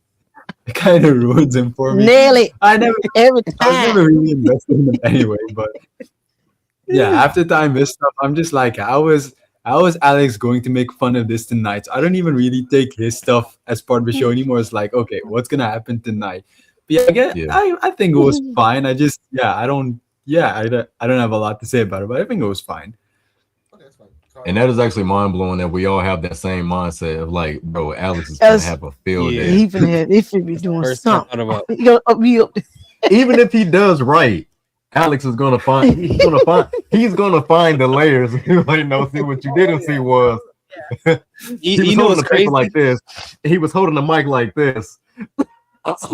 it kind of ruins him for me. Nearly I was never really invested in him anyway. But yeah, after time this stuff, I'm just like, how is Alex going to make fun of this tonight? So I don't even really take his stuff as part of the show anymore. It's like, okay, what's gonna happen tonight? But I think it was fine. I don't have a lot to say about it, but I think it was fine. And that is actually mind blowing that we all have that same mindset of like, bro, Alex is gonna have a field day. He finna be doing something. Even if he does right, Alex is gonna find he's gonna find the layers. Like, no, see what you didn't see was he was holding the paper like this. He was holding the mic like this.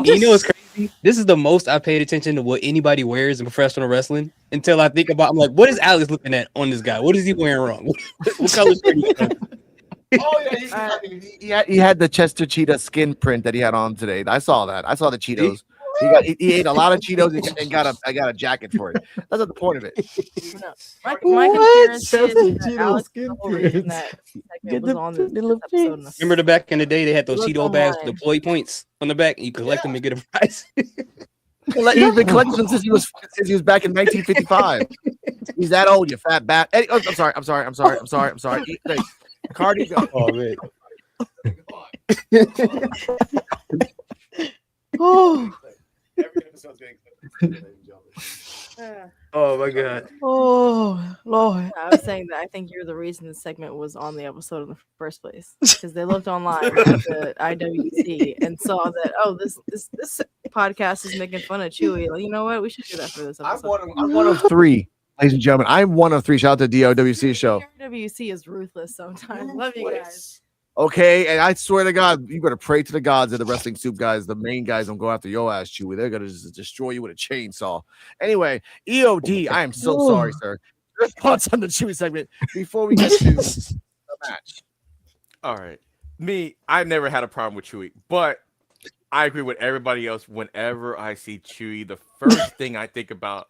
You know what's crazy? This is the most I paid attention to what anybody wears in professional wrestling until I think about. I'm like, what is Alex looking at on this guy? What is he wearing wrong? What color shirt is he? Oh yeah, he had the Chester Cheetah skin print that he had on today. I saw that. I saw the Cheetos. He ate a lot of Cheetos and I got a jacket for it. That's not the point of it. My conspiracy is that Alex is the whole reason that segment was on this episode. Remember back in the day they had those Cheeto bags with employee points on the back, and you collect them and get a prize. He's been collecting them since he was back in 1955. He's that old, you fat bat. I'm sorry. Hey, Cardi, go. Oh man. Oh. Oh my god. Oh Lord. I was saying that I think you're the reason the segment was on the episode in the first place, because they looked online at the IWC and saw that this podcast is making fun of Chewy. Like, you know what? We should do that for this episode. I'm one of three, ladies and gentlemen. I'm one of three. Shout out to the DWC show. IWC is ruthless sometimes. Love you guys. Okay, and I swear to God, you better pray to the gods of the wrestling soup guys. The main guys don't go after your ass, Chewy. They're gonna just destroy you with a chainsaw. Anyway, EOD, I am so sorry, sir. Your thoughts on the Chewy segment before we get to the match. All right, I never had a problem with Chewy, but I agree with everybody else. Whenever I see Chewy, the first thing I think about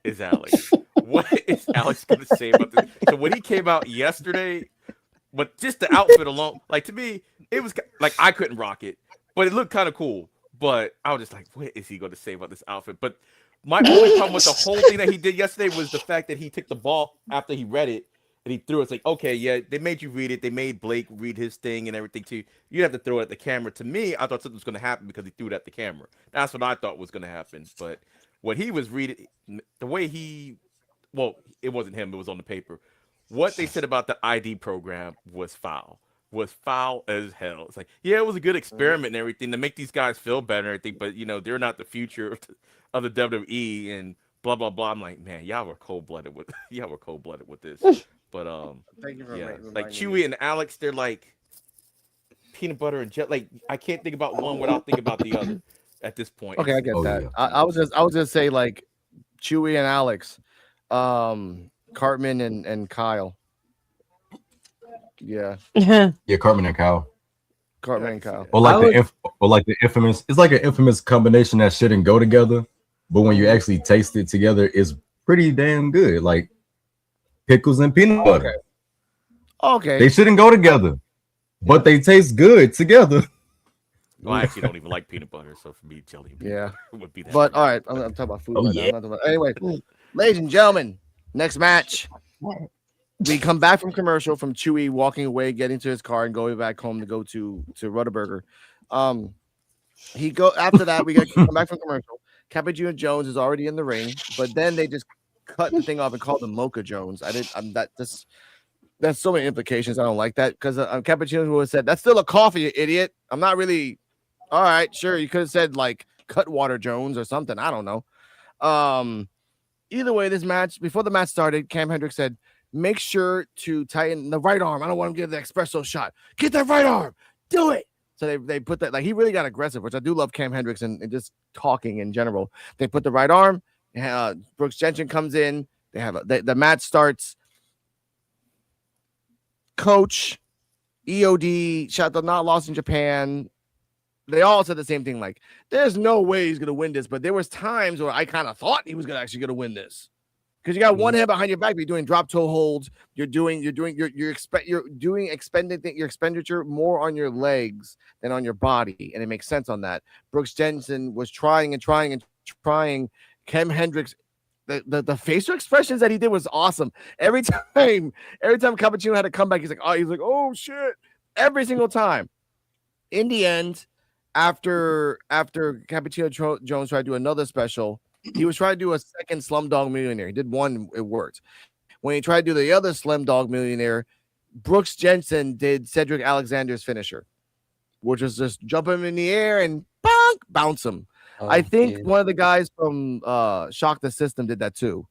is Alex. What is Alex gonna say about this? So when he came out yesterday But just the outfit alone, like to me, it was like I couldn't rock it, but it looked kind of cool. But I was just like, what is he going to say about this outfit? But my only problem with the whole thing that he did yesterday was the fact that he took the ball after he read it and he threw it. It's like, okay, yeah, they made you read it. They made Blake read his thing and everything too. You have to throw it at the camera. To me, I thought something was going to happen because he threw it at the camera. That's what I thought was going to happen. But what he was reading, the way well, it wasn't him. It was on the paper. What they said about the ID program was foul as hell. It's like, yeah, it was a good experiment and everything to make these guys feel better and everything, but they're not the future of the WWE and blah blah blah. I'm like, man, y'all were cold blooded with this. But Thank you for yeah, reminding like me. Chewie and Alex, they're like peanut butter and jelly. Like I can't think about one without thinking about the other at this point. Okay, I get that. I was just say like Chewie and Alex, Cartman and Kyle. Yeah. Yeah, Cartman and Kyle. Cartman and Kyle. Or like the infamous. It's like an infamous combination that shouldn't go together, but when you actually taste it together, it's pretty damn good. Like pickles and peanut butter. Okay. They shouldn't go together, but they taste good together. Well, I actually don't even like peanut butter, so for me, jelly would be that. But all right, I'm talking about food right now. I'm not talking about, anyway, ladies and gentlemen, next match. We come back from commercial from Chewie walking away, getting to his car, and going back home to go to Rudderburger. After that, we come back from commercial. Cappuccino Jones is already in the ring, but then they just cut the thing off and called him Mocha Jones. That's so many implications. I don't like that because Cappuccino would have said, "That's still a coffee, you idiot." I'm not really. All right, sure. You could have said like Cutwater Jones or something. I don't know. Either way, this match, before the match started, Cam Hendricks said, make sure to tighten the right arm. I don't want him to give the espresso shot. Get that right arm. Do it. So they put that, like, he really got aggressive, which I do love Cam Hendricks and just talking in general. They put the right arm. Brooks Jensen comes in. They have the match starts. Coach, EOD, shot the not lost in Japan. They all said the same thing, like, there's no way he's gonna win this, but there was times where I kind of thought he was gonna win this. Because you got one hand behind your back, but you're doing drop toe holds, you're doing expending your expenditure more on your legs than on your body, and it makes sense on that. Brooks Jensen was trying. Cam Hendricks, the facial expressions that he did was awesome. Every time Cappuccino had to come back, he's like, oh shit, every single time. In the end, after Cappuccino Jones tried to do another special, he was trying to do a second Slumdog Millionaire. He did one, it worked. When he tried to do the other Slumdog Millionaire, Brooks Jensen did Cedric Alexander's finisher, which was just jump him in the air and bonk, bounce him. I think one of the guys from Shock the System did that too.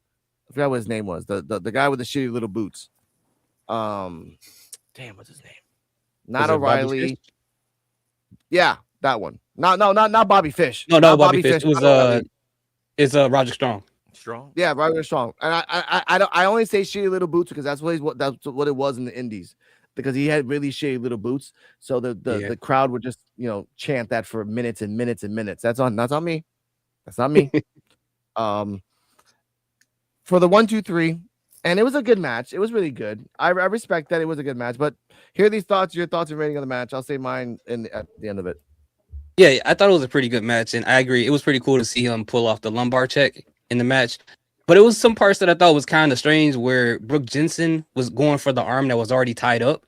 I forgot what his name was. The guy with the shitty little boots. Damn, what's his name? Not O'Reilly. Yeah, that one. Not Bobby Fish. No, Bobby Fish. It was it's Roger Strong. Yeah, Roger Strong. And I only say shitty little boots because that's what it was in the Indies, because he had really shitty little boots. So the crowd would just chant that for minutes and minutes and minutes. That's on me. That's not me. For the 1, 2, 3, and it was a good match. It was really good. I respect that it was a good match. But here are these thoughts, your thoughts and rating of the match. I'll say mine at the end of it. Yeah, I thought it was a pretty good match, and I agree. It was pretty cool to see him pull off the lumbar check in the match. But it was some parts that I thought was kind of strange, where Brooks Jensen was going for the arm that was already tied up.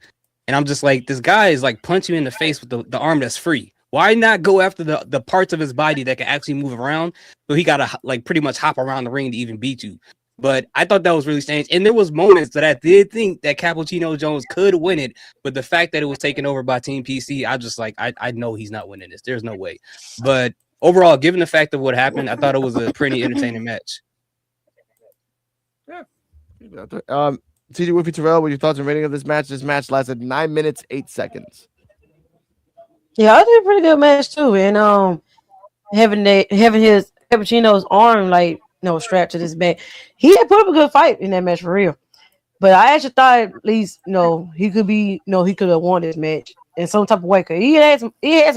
And I'm just like, this guy is like punching you in the face with the arm that's free. Why not go after the parts of his body that can actually move around? So he got to like pretty much hop around the ring to even beat you. But I thought that was really strange. And there was moments that I did think that Cappuccino Jones could win it. But the fact that it was taken over by Team PC, I just like, I know he's not winning this. There's no way. But overall, given the fact of what happened, I thought it was a pretty entertaining match. Yeah. TJ Wolfie Terrell, what your thoughts and rating of this match? This match lasted 9 minutes, 8 seconds. Yeah, I did a pretty good match too. And having his Cappuccino's arm strapped to this back, he had put up a good fight in that match for real. But I actually thought at least he could have won this match in some type of way. Cause he had some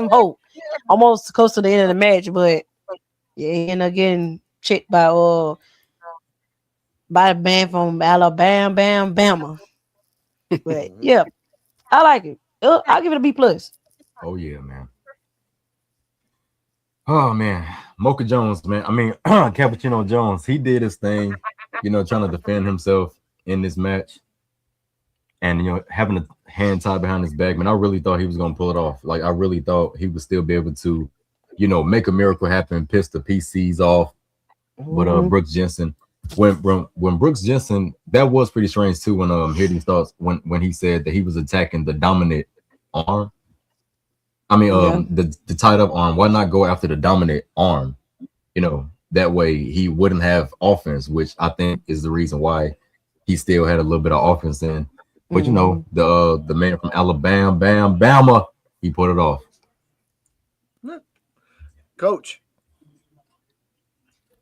hope almost close to the end of the match, but yeah, he ended up getting checked by a band from Alabama. But yeah, I like it. I'll give it a B plus. Oh yeah, man. Oh man, Mocha Jones, man. I mean, Cappuccino Jones. He did his thing, trying to defend himself in this match, and having a hand tied behind his back. Man, I really thought he was gonna pull it off. Like I really thought he would still be able to, make a miracle happen, piss the PCs off. But Brooks Jensen, when Brooks Jensen, that was pretty strange too. When hitting thoughts when he said that he was attacking the dominant arm. I mean, the tied up arm. Why not go after the dominant arm? That way he wouldn't have offense, which I think is the reason why he still had a little bit of offense in. But the man from Alabama, Bama, he put it off. Coach.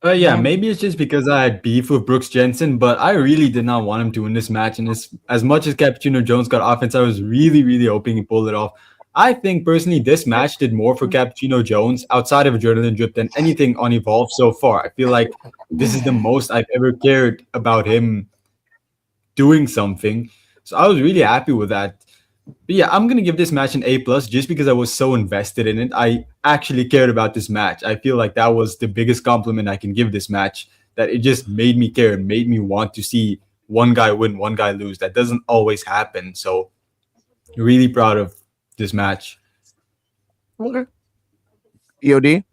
Yeah, maybe it's just because I had beef with Brooks Jensen, but I really did not want him to win this match. And as much as Cappuccino Jones got offense, I was really, really hoping he pulled it off. I think personally this match did more for Cappuccino Jones outside of Adrenaline Drip than anything on Evolve so far. I feel like this is the most I've ever cared about him doing something. So I was really happy with that. But yeah, I'm going to give this match an A+ just because I was so invested in it. I actually cared about this match. I feel like that was the biggest compliment I can give this match, that it just made me care, it made me want to see one guy win, one guy lose. That doesn't always happen. So really proud of this match. Okay. EOD?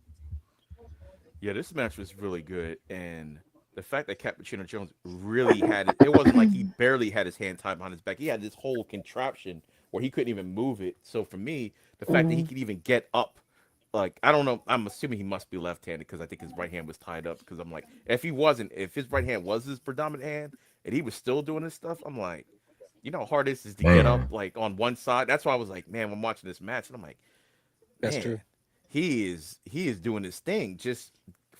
Yeah, this match was really good, and the fact that Cappuccino Jones really had it wasn't like he barely had his hand tied behind his back. He had this whole contraption where he couldn't even move it. So for me, the fact that he could even get up, like, I don't know, I'm assuming he must be left-handed because I think his right hand was tied up, because I'm like, if his right hand was his predominant hand and he was still doing this stuff, I'm like, you know how hard this is to get up like on one side. That's why I was like, man, I'm watching this match and I'm like, that's true. He is doing his thing. Just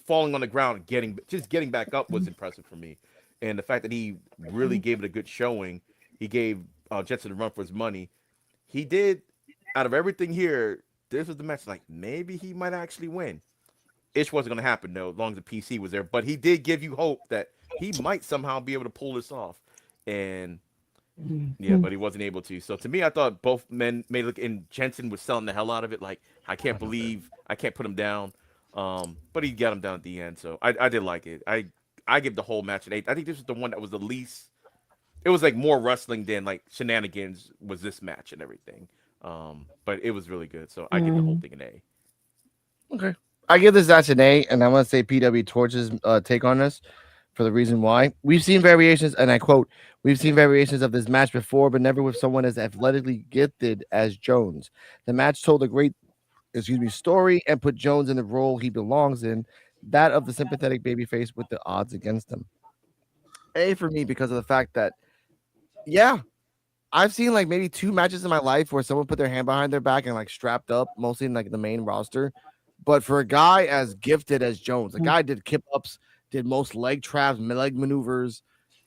falling on the ground, getting back up was impressive for me. And the fact that he really gave it a good showing, he gave Jensen a run for his money. He did, out of everything here, this was the match like maybe he might actually win. It wasn't going to happen though, as long as the PC was there. But he did give you hope that he might somehow be able to pull this off. And yeah, but he wasn't able to. So to me, I thought both men made look, and Jensen was selling the hell out of it. Like, I can't believe I can't put him down. But he got him down at the end. So I did like it. I give the whole match an 8. I think this was the one that was the least. It was like more wrestling than like shenanigans was this match and everything. But it was really good. So I give the whole thing an A. Okay. I give this match an A, and I want to say PW Torch's take on this for the reason why. We've seen variations, and I quote, "We've seen variations of this match before, but never with someone as athletically gifted as Jones. The match told a great story and put Jones in the role he belongs in, that of the sympathetic babyface with the odds against him." A for me because of the fact that, yeah, I've seen like maybe 2 matches in my life where someone put their hand behind their back and like strapped up, mostly in like the main roster. But for a guy as gifted as Jones, the guy did kip ups, did most leg traps, leg maneuvers,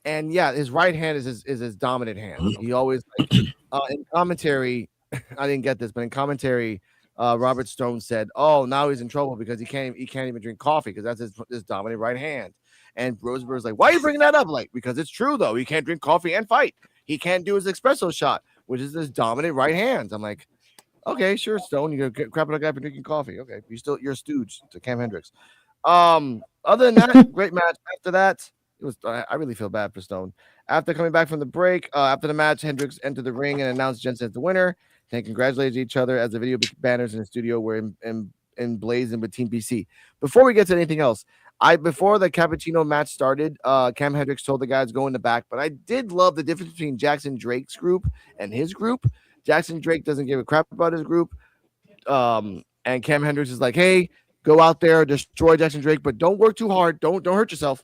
and yeah, his right hand is his dominant hand. He always like, in commentary, I didn't get this, but in commentary, Robert Stone said, "Oh, now he's in trouble because he can't even drink coffee because that's his dominant right hand." And Rosenberg's like, "Why are you bringing that up?" Like, because it's true though. He can't drink coffee and fight. He can't do his espresso shot, which is his dominant right hand. I'm like, okay, sure, Stone. You're crapping a guy for drinking coffee. Okay, you're a stooge to Cam Hendricks. Other than that, great match. After that, it was. I really feel bad for Stone. After coming back from the break, after the match, Hendricks entered the ring and announced Jensen as the winner. They congratulated each other as the video banners in the studio were emblazoned with Team PC. Before we get to anything else, before the Cappuccino match started, Cam Hendricks told the guys go in the back, but I did love the difference between Jackson Drake's group and his group. Jackson Drake doesn't give a crap about his group. And Cam Hendricks is like, hey, go out there, destroy Jackson Drake, but don't work too hard. Don't hurt yourself.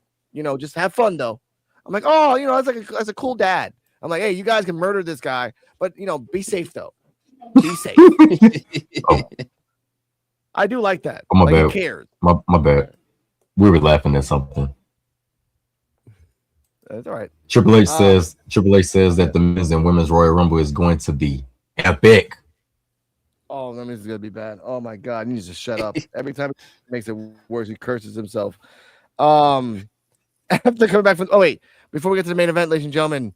Just have fun though. I'm like, oh, that's a cool dad. I'm like, hey, you guys can murder this guy, but be safe though. Be safe. I do like that. Oh, my like bad. He cares. My bad. We were laughing at something. That's all right. Triple H says that the men's and women's Royal Rumble is going to be epic. Oh, that means it's gonna be bad. Oh my god, he needs to shut up. Every time he makes it worse, he curses himself. After coming back from before we get to the main event, ladies and gentlemen,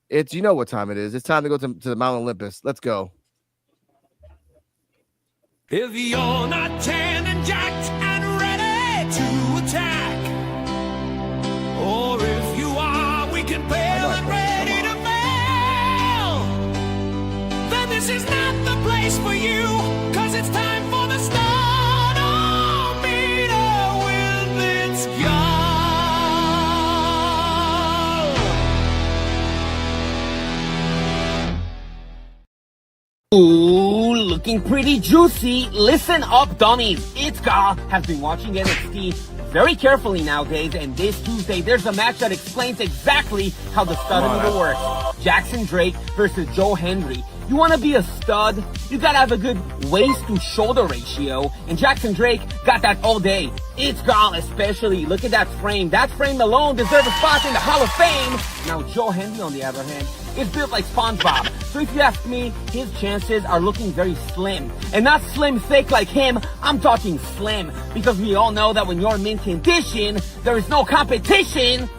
It's you know what time it is. It's time to go to the Mount Olympus. Let's go. If you're not tan and jacked and ready to attack, or if you are weak and pale and ready to fail, then this is not the place for you, cause it's time for the Stanometer with its Ooh, looking pretty juicy. Listen up, dummies. It's Ga has been watching NXT very carefully nowadays, and this Tuesday there's a match that explains exactly how the Stanometer works. Jackson Drake versus Joe Hendry. You want to be a stud? You gotta have a good waist to shoulder ratio, and Jackson Drake got that all day. It's Ga especially. Look at that frame. That frame alone deserves a spot in the Hall of Fame. Now Joe Hendry, on the other hand, is built like SpongeBob. So if you ask me, his chances are looking very slim. And not slim thick like him, I'm talking slim. Because we all know that when you're in mint condition, there is no competition.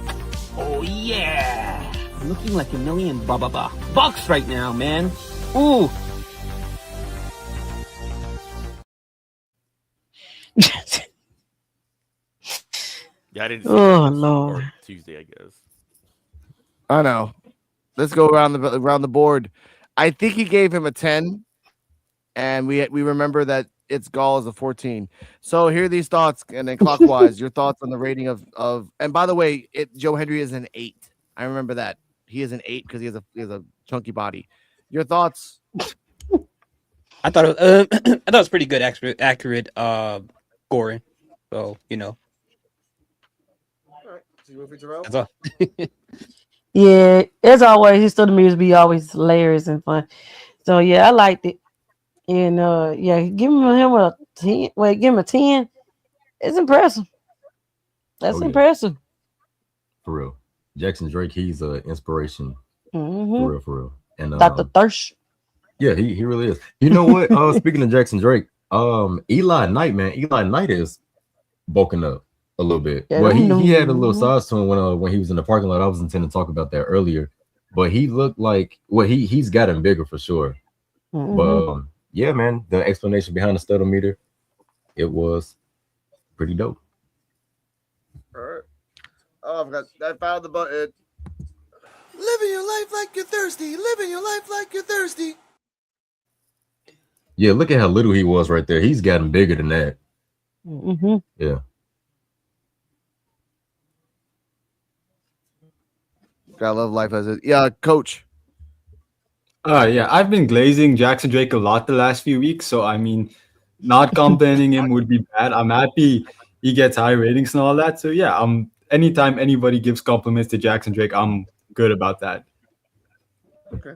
Oh yeah. I'm looking like $1 million bucks right now, man. Ooh. Yeah, I didn't see Oh, that Lord. or Tuesday, I guess. I know. Let's go around the board. I think he gave him a 10, and we remember that it's Gall is a 14. So here are these thoughts, and then clockwise, your thoughts on the rating of. And by the way, Joe Hendry is an 8. I remember that he is an 8 because he has a chunky body. Your thoughts? I thought it was pretty good, accurate scoring. So you know. That's all. Yeah, as always, his stuff music be always hilarious and fun. So yeah, I liked it. And yeah, give him a 10. Wait, give him a 10. It's impressive. That's Oh, yeah. impressive. For real. Jackson Drake, he's an inspiration. Mm-hmm. For real. And Dr. Thirst. yeah, he really is. You know what? Speaking of Jackson Drake, Eli Knight, man, Eli Knight is bulking up a little bit. Yeah, Well, he had a little size to him when he was in the parking lot. I was intending to talk about that earlier, but he looked like he's gotten bigger for sure. Mm-hmm. But yeah, man, the explanation behind the Stanometer, it was pretty dope. All right. Oh, I found the button. Living your life like you're thirsty. Living your life like you're thirsty. Yeah, look at how little he was right there. He's gotten bigger than that. Mm-hmm. Yeah. Gotta love life as it. Yeah, coach. Yeah, I've been glazing Jackson Drake a lot the last few weeks, so I mean, not complimenting him would be bad. I'm happy he gets high ratings and all that. So yeah, anytime anybody gives compliments to Jackson Drake, I'm good about that. Okay.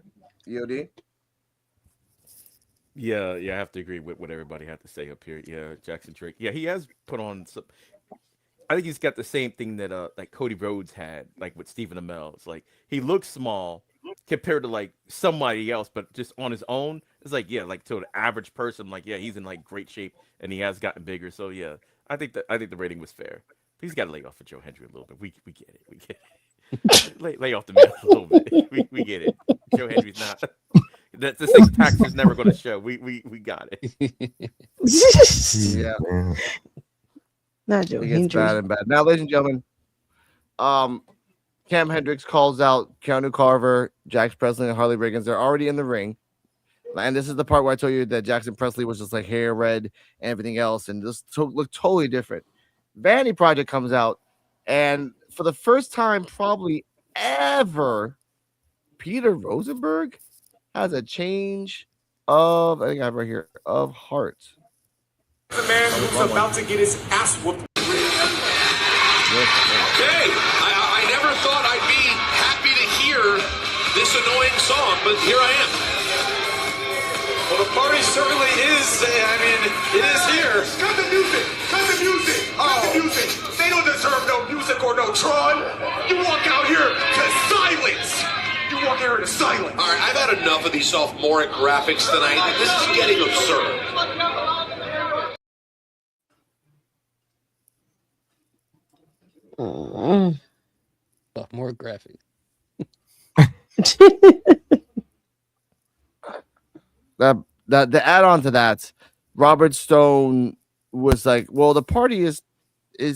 EOD. Yeah, I have to agree with what everybody had to say up here. Yeah, Jackson Drake. Yeah, he has put on some. I think he's got the same thing that like Cody Rhodes had, like with Stephen Amell. It's like he looks small compared to like somebody else, but just on his own, it's like like to an average person, like he's in like great shape and he has gotten bigger. So yeah, I think the rating was fair. He's got to lay off of Joe Hendry a little bit. We get it. We get it. lay off the man a little bit. We get it. Joe Hendry's not. The six packs is never going to show. We got it. Yeah. Not Joe It gets Hendry. bad and bad. Now, ladies and gentlemen, Cam Hendricks calls out Keanu Carver, Jax Presley, and Harley Riggins. They're already in the ring. And this is the part where I told you that Jackson Presley was just like hair red and everything else, and this looked totally different. Vanity Project comes out, and for the first time probably ever, Peter Rosenberg has a change of, I think I have right here, of heart. The man who's about to get his ass whooped. Okay, I never thought I'd be happy to hear this annoying song, but here I am. Well, the party certainly is. I mean, it is here. Cut the music. Cut the music. Cut the music. They don't deserve no music or no Tron. You walk out here to silence. You walk out here to silence. All right, I've had enough of these sophomoric graphics tonight. This is getting absurd. More graphic. That the add on to that, Robert Stone was like, "Well, the party is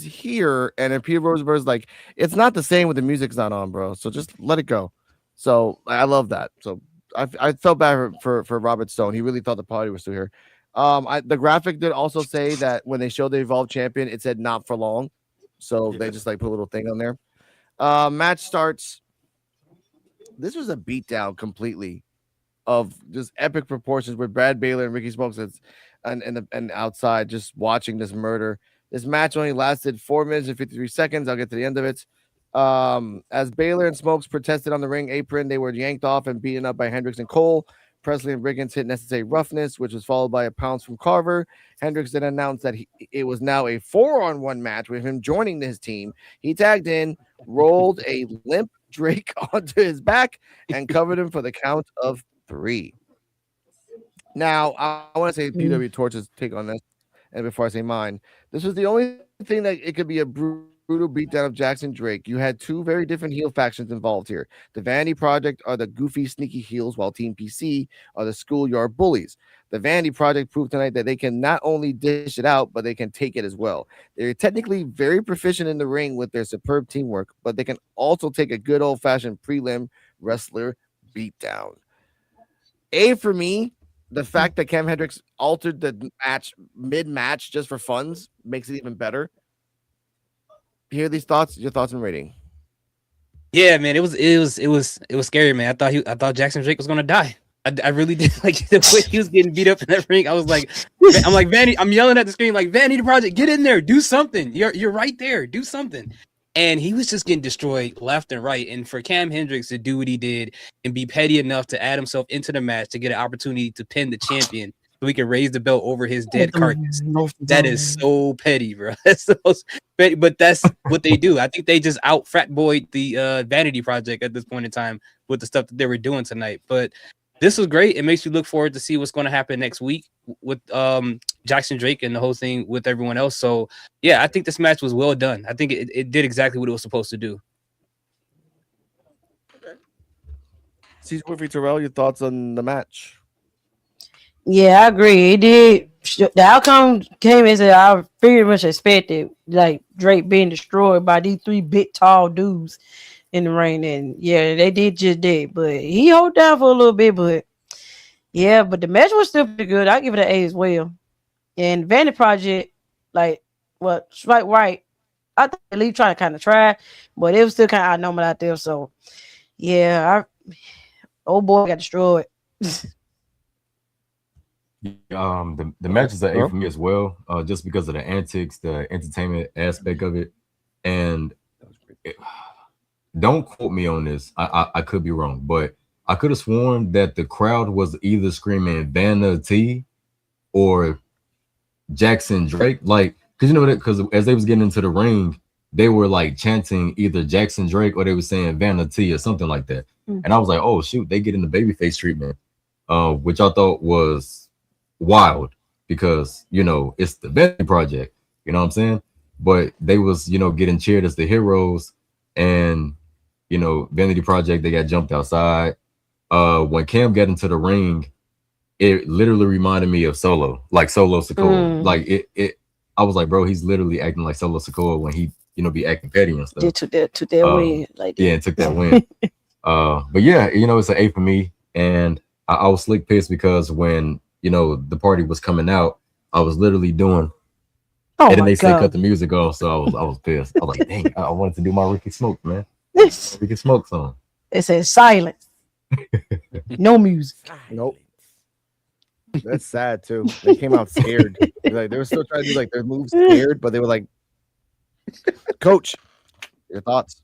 here," and then Peter Rosenberg's like, "It's not the same when the music's not on, bro. So just let it go." So I love that. So I felt bad for Robert Stone. He really thought the party was still here. The graphic did also say that when they showed the Evolved Champion, it said "not for long," so they just like put a little thing on there. Match starts. This was a beatdown completely of just epic proportions with Brad Baylor and Ricky Smokes and outside just watching this murder. This match only lasted 4 minutes and 53 seconds. I'll get to the end of it. As Baylor and Smokes protested on the ring apron, they were yanked off and beaten up by Hendricks and Cole. Presley and Riggins hit necessary roughness, which was followed by a pounce from Carver. Hendricks then announced that it was now a 4-on-1 match with him joining his team. He tagged in, rolled a limp Drake onto his back, and covered him for the count of 3. Now, I want to say PW Torch's take on this, and before I say mine, this was the only thing that it could be a brutal beatdown of Jackson Drake. You had 2 very different heel factions involved here. The Vanity Project are the goofy, sneaky heels, while Team PC are the schoolyard bullies. The Vanity Project proved tonight that they can not only dish it out, but they can take it as well. They're technically very proficient in the ring with their superb teamwork, but they can also take a good old-fashioned prelim wrestler beatdown. A for me, the fact that Cam Hendricks altered the match mid-match just for funds makes it even better. Hear these thoughts? Your thoughts and rating? Yeah, man, it was scary, man. I thought Jackson Drake was gonna die. I really did. Like the way he was getting beat up in that ring. I was like, I'm like Vanity. I'm yelling at the screen like Vanity Project, get in there, do something. You're right there, do something. And he was just getting destroyed left and right. And for Cam Hendricks to do what he did and be petty enough to add himself into the match to get an opportunity to pin the champion so we can raise the belt over his dead carcass. That is so petty, bro. That's the most petty, but that's what they do. I think they just out frat boyed the Vanity Project at this point in time with the stuff that they were doing tonight. But this was great. It makes you look forward to see what's going to happen next week with Jackson Drake and the whole thing with everyone else. So, yeah, I think this match was well done. I think it did exactly what it was supposed to do. Cesar Winfrey Terrell, your thoughts on the match? Yeah, I agree. It did. The outcome came as I pretty much expected, like Drake being destroyed by these 3 big tall dudes in the ring. And yeah, they did just that. But he held down for a little bit. But yeah, but the match was still pretty good. I give it an A as well. And Vanity Project, like, well, right. I think the league trying to kind of try, but it was still kind of outnumbered out there. So yeah, old boy got destroyed. The match is an A for me as well, just because of the antics, the entertainment aspect of it, and don't quote me on this. I could be wrong, but I could have sworn that the crowd was either screaming Vanity or Jackson Drake, like, because you know that, because as they was getting into the ring, they were like chanting either Jackson Drake or they were saying Vanity or something like that, and I was like, oh shoot, they get in the babyface treatment, which I thought was wild because it's the Vanity Project, you know what I'm saying? But they was getting cheered as the heroes, and Vanity Project, they got jumped outside. When Cam got into the ring, it literally reminded me of Solo, like Solo Sikoa. Like it I was like, bro, he's literally acting like Solo Sikoa when he be acting petty and stuff. Took that win, like that. Yeah, took that win. But yeah, it's an A for me, and I was slick pissed because when the party was coming out, I was literally doing, and then they said cut the music off, so I was pissed. I was like, dang, I wanted to do my Ricky Smoke, man. Ricky Smoke song. It says silence, no music. Nope. That's sad too. They came out scared. Like they were still trying to do like their moves scared, but they were like, Coach, your thoughts?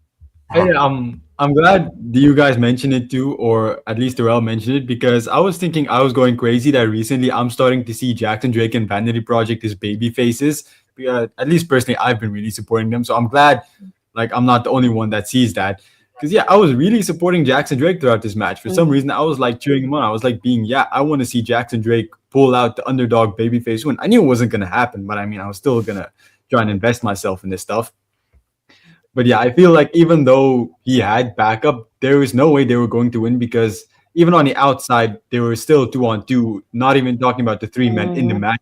Hey, I'm glad you guys mentioned it too, or at least Terrell mentioned it, because I was thinking I was going crazy that recently I'm starting to see Jackson Drake and Vanity Project as baby faces. At least personally, I've been really supporting them, so I'm glad like I'm not the only one that sees that. Because yeah, I was really supporting Jackson Drake throughout this match. For some reason, I was like cheering him on. I was like I want to see Jackson Drake pull out the underdog babyface win. I knew it wasn't gonna happen, but I mean, I was still gonna try and invest myself in this stuff. But yeah, I feel like even though he had backup, there was no way they were going to win because even on the outside, they were still 2-on-2, not even talking about the three men in the Mhm. match,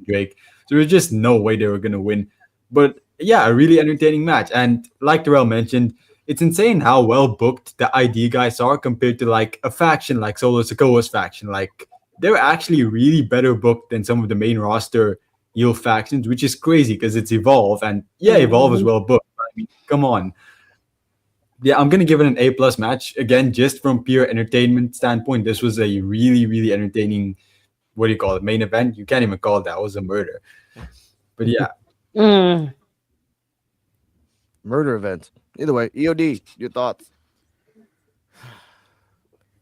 Drake. So there's just no way they were going to win. But yeah, a really entertaining match. And like Terrell mentioned, it's insane how well booked the ID guys are compared to like a faction like Solo Sikoa's faction. Like they're actually really better booked than some of the main roster heel factions, which is crazy because it's Evolve. And yeah, Evolve is Mhm. well booked. I mean, come on. Yeah, I'm gonna give it an A+ match again, just from pure entertainment standpoint. This was a really, really entertaining. What do you call it? Main event? You can't even call it that. It was a murder. But yeah, Mm. Murder event. Either way, EOD, your thoughts?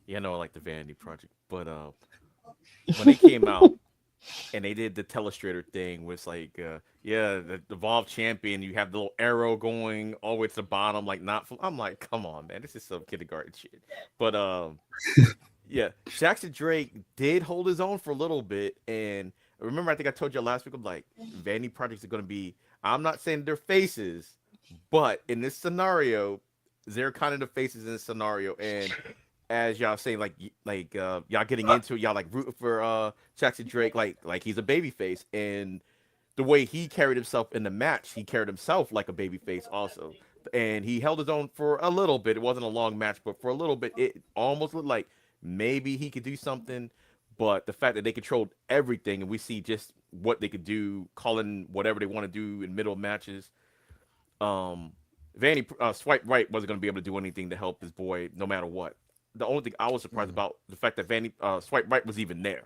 Yeah, I know I like the Vanity Project, but when they came out and they did the telestrator thing was like yeah, the Evolve champion, you have the little arrow going all the way to the bottom, like not from, I'm like, come on, man, this is some kindergarten shit. But yeah, Jackson Drake did hold his own for a little bit, and remember, I think I told you last week, I'm like, Vanity Projects are going to be, I'm not saying they're faces, but in this scenario, they're kind of the faces in this scenario. And as y'all saying, like y'all getting into it, y'all like rooting for Jackson Drake, like he's a baby face, and the way he carried himself in the match, he carried himself like a baby face also. And he held his own for a little bit. It wasn't a long match, but for a little bit, it almost looked like maybe he could do something. But the fact that they controlled everything and we see just what they could do, calling whatever they want to do in middle matches. Vanny Swipe Right wasn't going to be able to do anything to help his boy no matter what. The only thing I was surprised about the fact that Vanny Swipe Right was even there.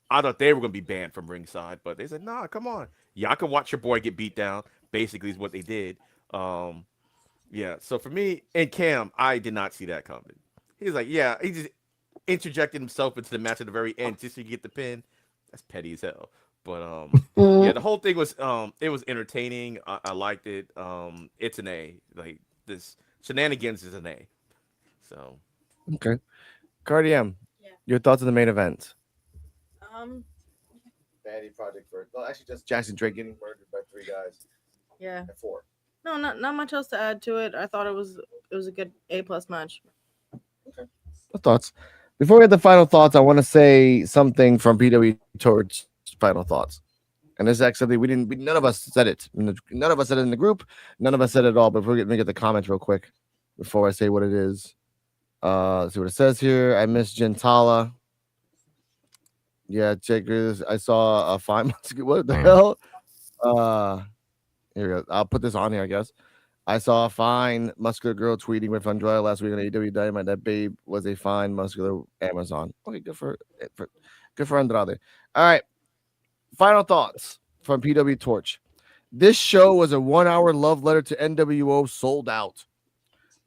I thought they were going to be banned from ringside, but they said, nah, come on. Y'all can watch your boy get beat down, basically, is what they did. Yeah, so for me and Cam, I did not see that coming. He's like, yeah, he just interjected himself into the match at the very end just to get the pin. That's petty as hell. But yeah, the whole thing was it was entertaining. I liked it. It's an A. Like this shenanigans is an A. So Okay. Cardium, your thoughts on the main event? Vanity Project for well, actually just Jackson Drake getting murdered by 3 guys. Yeah. 4. No, not much else to add to it. I thought it was a good A+ match. What thoughts? Before we get the final thoughts, I want to say something from PW towards final thoughts. And this is actually none of us said it. None of us said it in the group. None of us said it at all. But let me get the comments real quick before I say what it is. Let's see what it says here. I miss Gentala. Yeah, check this. I saw a fine. What the hell? Here we go. I'll put this on here, I guess. I saw a fine muscular girl tweeting with Andrea last week on AEW Dynamite. That babe was a fine muscular Amazon. Okay, good for Andrade. All right. Final thoughts from PW Torch. This show was a 1-hour love letter to NWO sold out.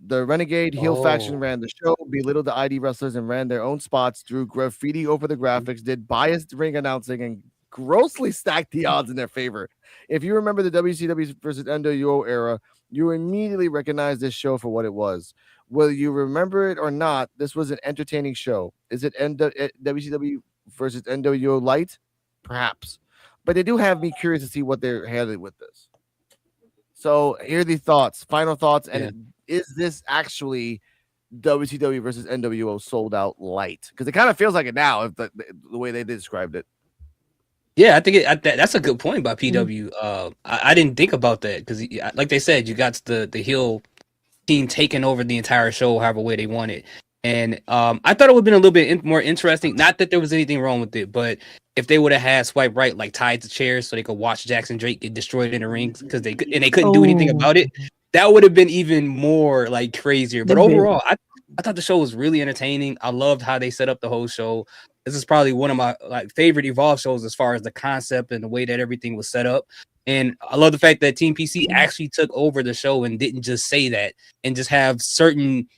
The Renegade heel faction ran the show, belittled the ID wrestlers, and ran their own spots, drew graffiti over the graphics, did biased ring announcing, and grossly stacked the odds in their favor. If you remember the WCW versus NWO era, you immediately recognize this show for what it was. Whether you remember it or not, this was an entertaining show. Is it WCW versus NWO light? Perhaps. But they do have me curious to see what they're handling with this. So here are the thoughts, final thoughts, and is this actually WCW versus NWO sold out light? Because it kind of feels like it now, if the way they described it. Yeah, I think that's a good point by PW. I didn't think about that because, like they said, you got the heel team taking over the entire show however way they want it. And I thought it would have been a little bit more interesting. Not that there was anything wrong with it, but if they would have had Swipe Right like tied to chairs so they could watch Jackson Drake get destroyed in the rings because they couldn't do anything about it, that would have been even more like crazier. But overall, I thought the show was really entertaining. I loved how they set up the whole show. This is probably one of my favorite Evolve shows as far as the concept and the way that everything was set up. And I love the fact that Team PC actually took over the show and didn't just say that and just have certain,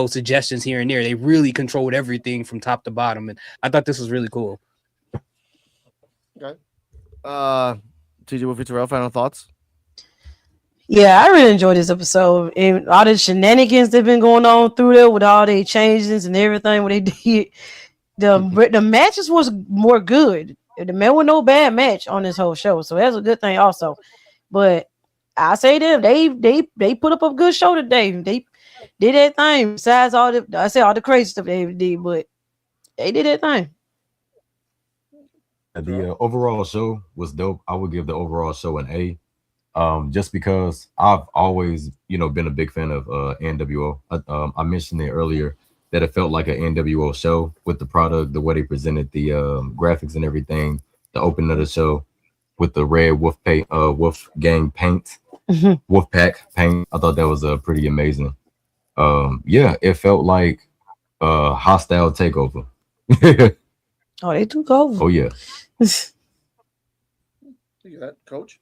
suggestions here and there. They really controlled everything from top to bottom. And I thought this was really cool. Okay. TJ Wolfie Terrell, final thoughts? Yeah, I really enjoyed this episode. And all the shenanigans that have been going on through there with all the changes and everything what they did. The matches was more good. The man was no bad match on this whole show. So that's a good thing also. But I say them. They put up a good show today. They did that thing. Besides all the crazy stuff they did, but they did that thing. The overall show was dope. I would give the overall show an A. Just because I've always, been a big fan of NWO. I mentioned it earlier that it felt like an NWO show with the product, the way they presented the graphics and everything. The opening of the show with the red wolf gang paint, wolf pack paint. I thought that was pretty amazing. Yeah, it felt like a hostile takeover. Oh, they took over. Oh yeah. You got Coach?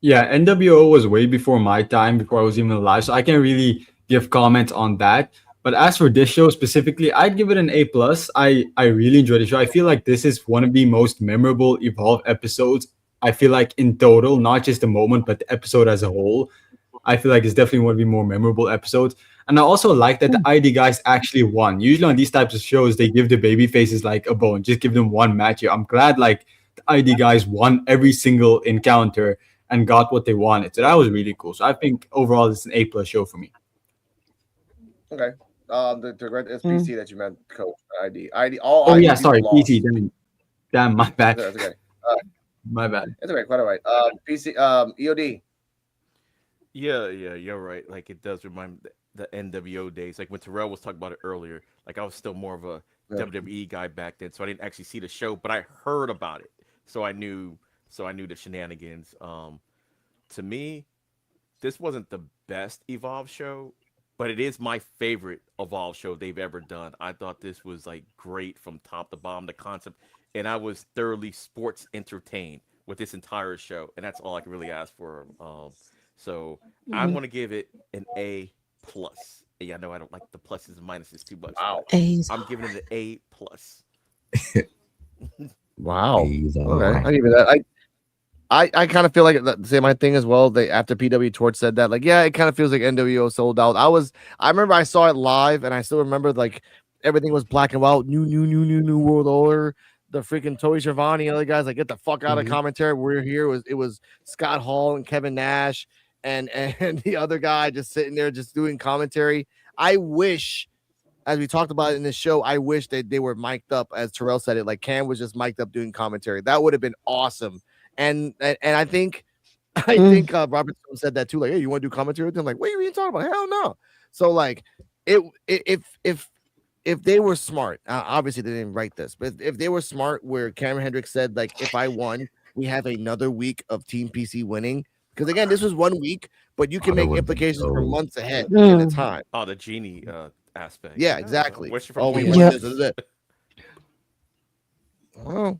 Yeah, NWO was way before my time, before I was even alive, so I can't really give comment on that. But as for this show specifically, I'd give it an A plus. I really enjoyed the show. I feel like this is one of the most memorable Evolve episodes. I feel like in total, not just the moment, but the episode as a whole. I feel like it's definitely one of the more memorable episodes. And I also like that the ID guys actually won. Usually on these types of shows, they give the baby faces like a bone, just give them one match here. I'm glad like the ID guys won every single encounter and got what they wanted. So that was really cool. So I think overall it's an A plus show for me. Okay. The red SPC that you meant, Coach. ID. Oh ID yeah, people sorry, lost. PC. Damn, my bad. That's okay. My bad. It's okay. Quite all right. PC. EOD. Yeah, you're right. Like it does remind me the NWO days. Like when Terrell was talking about it earlier. Like I was still more of a WWE guy back then, so I didn't actually see the show, but I heard about it, so I knew the shenanigans. To me, this wasn't the best Evolve show, but it is my favorite Evolve show they've ever done. I thought this was like great from top to bottom, the concept, and I was thoroughly sports entertained with this entire show, and that's all I can really ask for. So I'm gonna give it an A plus. Yeah, I know I don't like the pluses and minuses too much. Wow. I'm giving it an A plus. Wow. He's all Okay. right. I give you that. I kind of feel like the same my thing as well. They after PW Torch said that, like, yeah, it kind of feels like NWO sold out. I remember I saw it live, and I still remember like everything was black and white, new world order. The freaking Tony Schiavone and other guys like get the fuck out of commentary. We're here. It was Scott Hall and Kevin Nash and the other guy just sitting there just doing commentary. I wish, as we talked about in this show, I wish that they were mic'd up, as Terrell said it, like Cam was just mic'd up doing commentary. That would have been awesome. And I think Robert said that too. Like, hey, you want to do commentary with them? Like, what are you talking about? Hell no. So like, if they were smart, obviously they didn't write this, but if they were smart, where Cameron Hendricks said like, if I won, we have another week of Team PC winning. Because again, this was 1 week, but you can make implications for months ahead at a time. Oh, the genie aspect. Yeah, exactly. Wish Oh, we from want this is it. Well,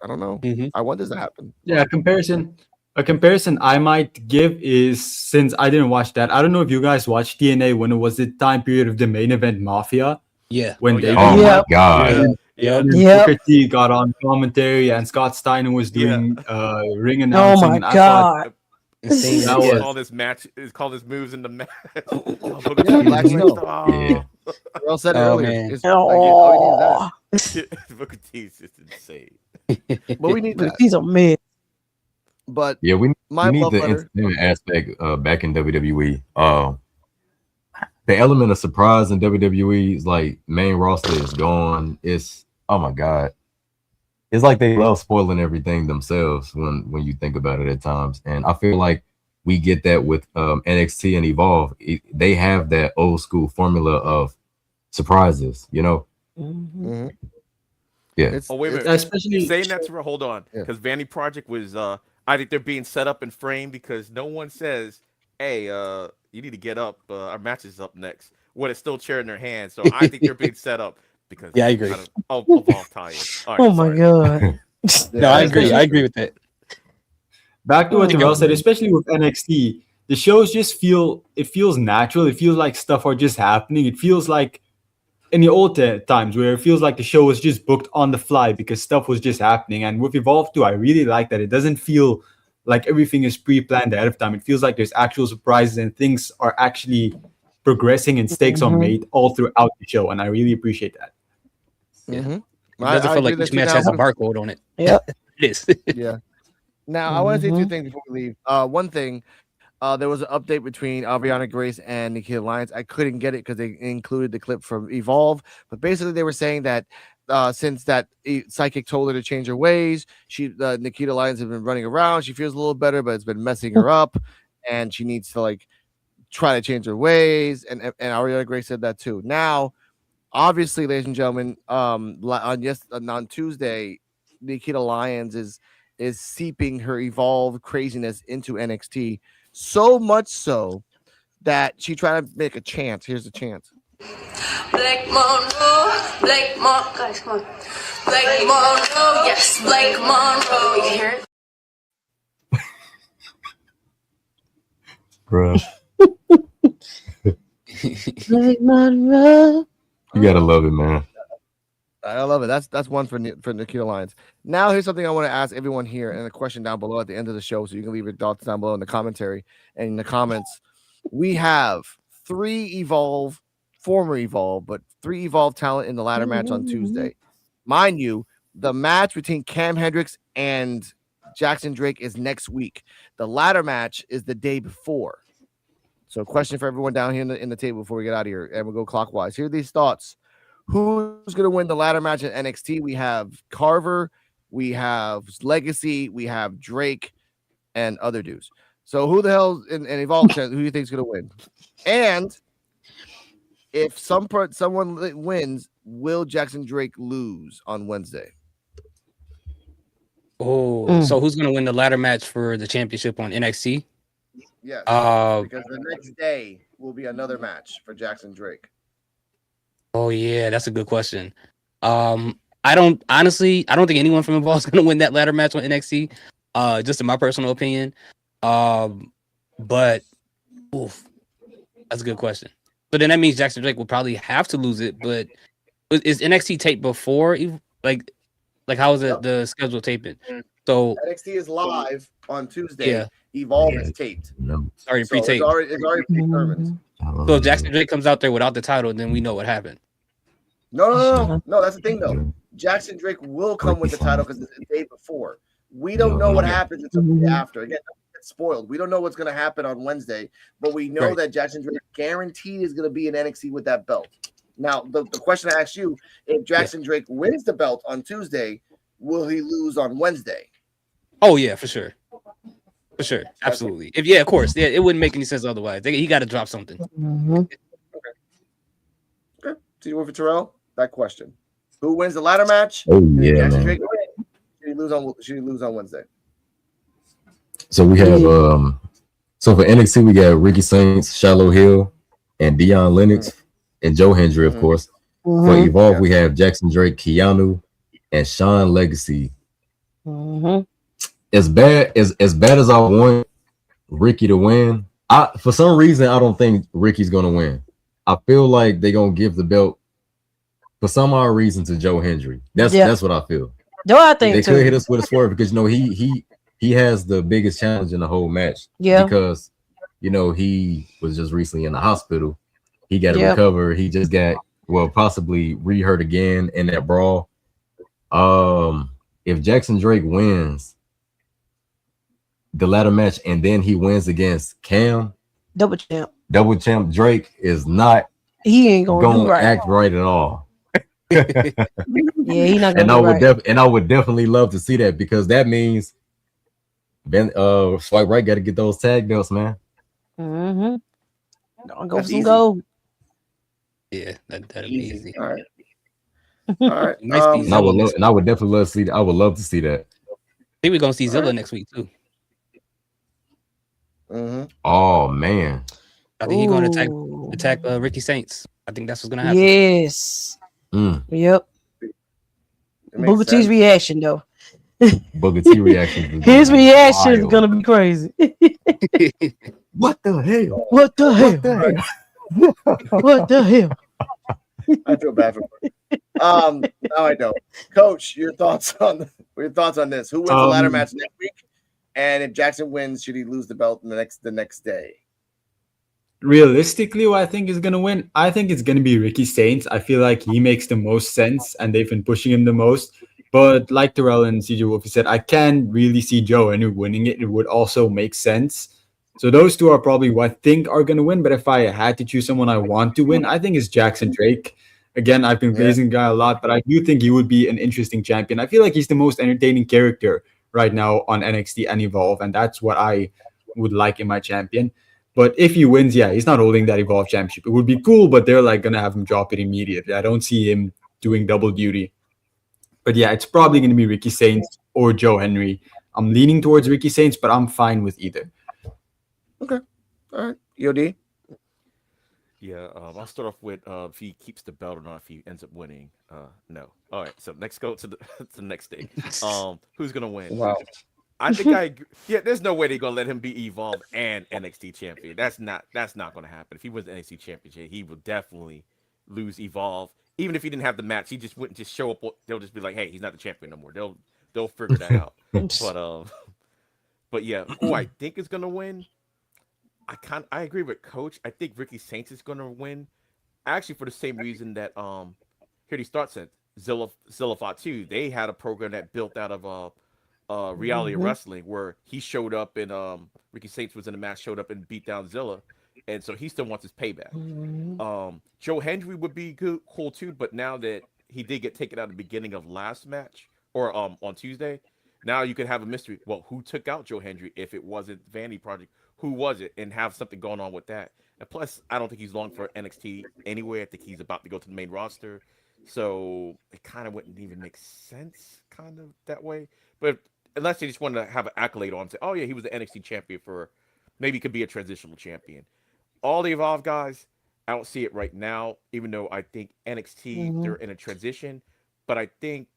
I don't know. I want this to happen. Yeah, a comparison I might give is, since I didn't watch that, I don't know if you guys watched TNA when it was the time period of the main event Mafia. Yeah. When Oh my god. And Booker T got on commentary and Scott Steiner was doing ring announcing. Oh my and I God. thought Insane. that It's was called this match. It's called this moves in the match. Black Snow. Yeah. Terrell said it Oh, earlier. man. It's like, all we need is Booker T is just insane. that. But we need that. He's a man. But Yeah, we my need love the letter. entertainment aspect back in WWE. The element of surprise in WWE's like main roster is gone. It's, oh my god, it's like they love spoiling everything themselves when you think about it at times. And I feel like we get that with NXT and Evolve. They have that old school formula of surprises, you know. Mhm. Yeah. Oh wait a minute. especially Saying that to hold on, because Vanity Project was I think they're being set up and framed because no one says, hey, you need to get up, our match is up next, when it's still chair in their hands. So I think they're being set up because Yeah, I agree. of all tie-ins. All right, Oh my God. No, I agree. I agree with that. back to what Terrell said, especially with NXT, the shows just feels natural. It feels like stuff are just happening. It feels like in the old times where it feels like the show was just booked on the fly because stuff was just happening. And with Evolve 2, I really like that. It doesn't feel like everything is pre-planned ahead of time. It feels like there's actual surprises and things are actually progressing and stakes are made all throughout the show. And I really appreciate that. It doesn't feel like each match has a barcode on it. Yep. It is. Yeah. Now, I want to say two Mhm. things before we leave. One thing, there was an update between Aviana Grace and Nikita Lyons. I couldn't get it because they included the clip from Evolve, but basically they were saying that since that psychic told her to change her ways, Nikita Lyons has been running around. She feels a little better, but it's been messing her up, and she needs to like try to change her ways. And Ariana Grace said that too. Now, obviously, ladies and gentlemen, on Tuesday, Nikita Lyons is seeping her Evolve craziness into NXT, so much so that she tried to make a chant. Here's the chant. Blake Monroe, Blake Monroe, guys, come on. Blake Monroe, yes, Blake Monroe. You hear it? Bruh. Blake Monroe. You gotta love it, man. I love it. That's one for Nikita Lyons. Now, here's something I want to ask everyone here, and a question down below at the end of the show, so you can leave your thoughts down below in the commentary and in the comments. We have three former Evolve, but three Evolve talent in the ladder match on Tuesday. Mind you, the match between Cam Hendricks and Jackson Drake is next week. The ladder match is the day before. So, question for everyone down here in the table before we get out of here, and we'll go clockwise. Here are these thoughts. Who's going to win the ladder match at NXT? We have Carver, we have Legacy, we have Drake, and other dudes. So who the hell in Evolve who do you think is going to win? And if someone wins, will Jackson Drake lose on Wednesday? Oh, so who's going to win the ladder match for the championship on NXT? Yes, because the next day will be another match for Jackson Drake. Oh yeah, that's a good question. I don't think anyone from Evolve is going to win that ladder match on NXT. Just in my personal opinion. But oof, that's a good question. So then that means Jackson Drake will probably have to lose it. But is NXT taped before? Like how is it the schedule taping? So NXT is live on Tuesday. Yeah. Evolve is taped. No. Already So pre-taped. it's already predetermined. So if Jackson Drake comes out there without the title, then we know what happened. No. That's the thing, though. Jackson Drake will come with the title because it's the day before. We don't know what happens until the day after. Again, don't get spoiled. We don't know what's going to happen on Wednesday, but we know that Jackson Drake guaranteed is going to be in NXT with that belt. Now, the question I asked you, if Jackson Drake wins the belt on Tuesday, will he lose on Wednesday? Oh, yeah, for sure. For sure. Absolutely. Of course. Yeah, it wouldn't make any sense otherwise. He got to drop something. Okay. See you for Terrell. That question. Who wins the ladder match? Oh, yeah, Jackson man. Drake wins. Should he lose on Wednesday? So we have so for NXT we got Ricky Saints, Shiloh Hill, and Deion Lennox, and Joe Hendry, of course. For Evolve, we have Jackson Drake, Keanu, and Sean Legacy. As bad as I want Ricky to win, for some reason I don't think Ricky's gonna win. I feel like they're gonna give the belt for some odd reason to Joe Hendry. That's what I feel. Do I think they too. could hit us with a swerve because he has the biggest challenge in the whole match. Yeah. Because he was just recently in the hospital. He got to recover. He just got possibly re-hurt again in that brawl. If Jackson Drake wins the ladder match and then he wins against Cam, double champ Drake is not. He ain't gonna act right at all. Yeah, he's not gonna. And I would definitely love to see that because that means Swipe Right got to get those tag belts, man. Don't go for some gold. Yeah, that'd be easy. All right. All right. And I would definitely love to see that. I would love to see that. I think we're gonna see Zilla next week too. Oh man, I think he's going to attack Ricky Saints. I think that's what's gonna happen. Yes. Yep. Booker T's sense. reaction though. Booker T reaction. His reaction is gonna be crazy. What the hell? What the hell? What the hell? I feel bad for him. No, I don't. Coach, your thoughts on this? Who wins the ladder match next week? And if Jackson wins, should he lose the belt the next day? Realistically, what I think is going to win, I think it's going to be Ricky Saints. I feel like he makes the most sense and they've been pushing him the most. But like Terrell and CJ Wolfie said, I can really see Joe Henry winning it. It would also make sense. So those two are probably who I think are going to win. But if I had to choose someone I want to win, I think it's Jackson Drake. Again, I've been praising the guy a lot, but I do think he would be an interesting champion. I feel like he's the most entertaining character right now on NXT and Evolve, and that's what I would like in my champion. But if he wins, yeah, he's not holding that Evolve championship. It would be cool, but they're like gonna have him drop it immediately. I don't see him doing double duty. But yeah, it's probably gonna be Ricky Saints or Joe Henry. I'm leaning towards Ricky Saints, but I'm fine with either. Okay. All right. EOD? Yeah, I'll start off with if he keeps the belt or not, if he ends up winning. No. All right, so next go to the to the next day. Who's gonna win? Wow. I think yeah, there's no way they're gonna let him be Evolve and NXT champion. That's not gonna happen. If he wins the NXT championship, he will definitely lose Evolve. Even if he didn't have the match, he just wouldn't just show up. They'll just be like, hey, he's not the champion no more. They'll figure that out. But yeah, who I think is gonna win? I agree with Coach. I think Ricky Saints is gonna win. Actually, for the same reason that here he starts at Zillafat 2. They had a program that built out of reality wrestling where he showed up and Ricky Saints was in the match, showed up and beat down Zilla, and so he still wants his payback. Joe Hendry would be cool too, but now that he did get taken out at the beginning of last match or on Tuesday, now you could have a mystery. Well, who took out Joe Hendry if it wasn't Vanity Project? Who was it? And have something going on with that. And plus, I don't think he's long for NXT anyway. I think he's about to go to the main roster. So it kind of wouldn't even make sense kind of that way. But unless they just wanted to have an accolade on and say, oh, yeah, he was the NXT champion for maybe he could be a transitional champion. All the Evolve guys, I don't see it right now, even though I think NXT, they're in a transition. But I think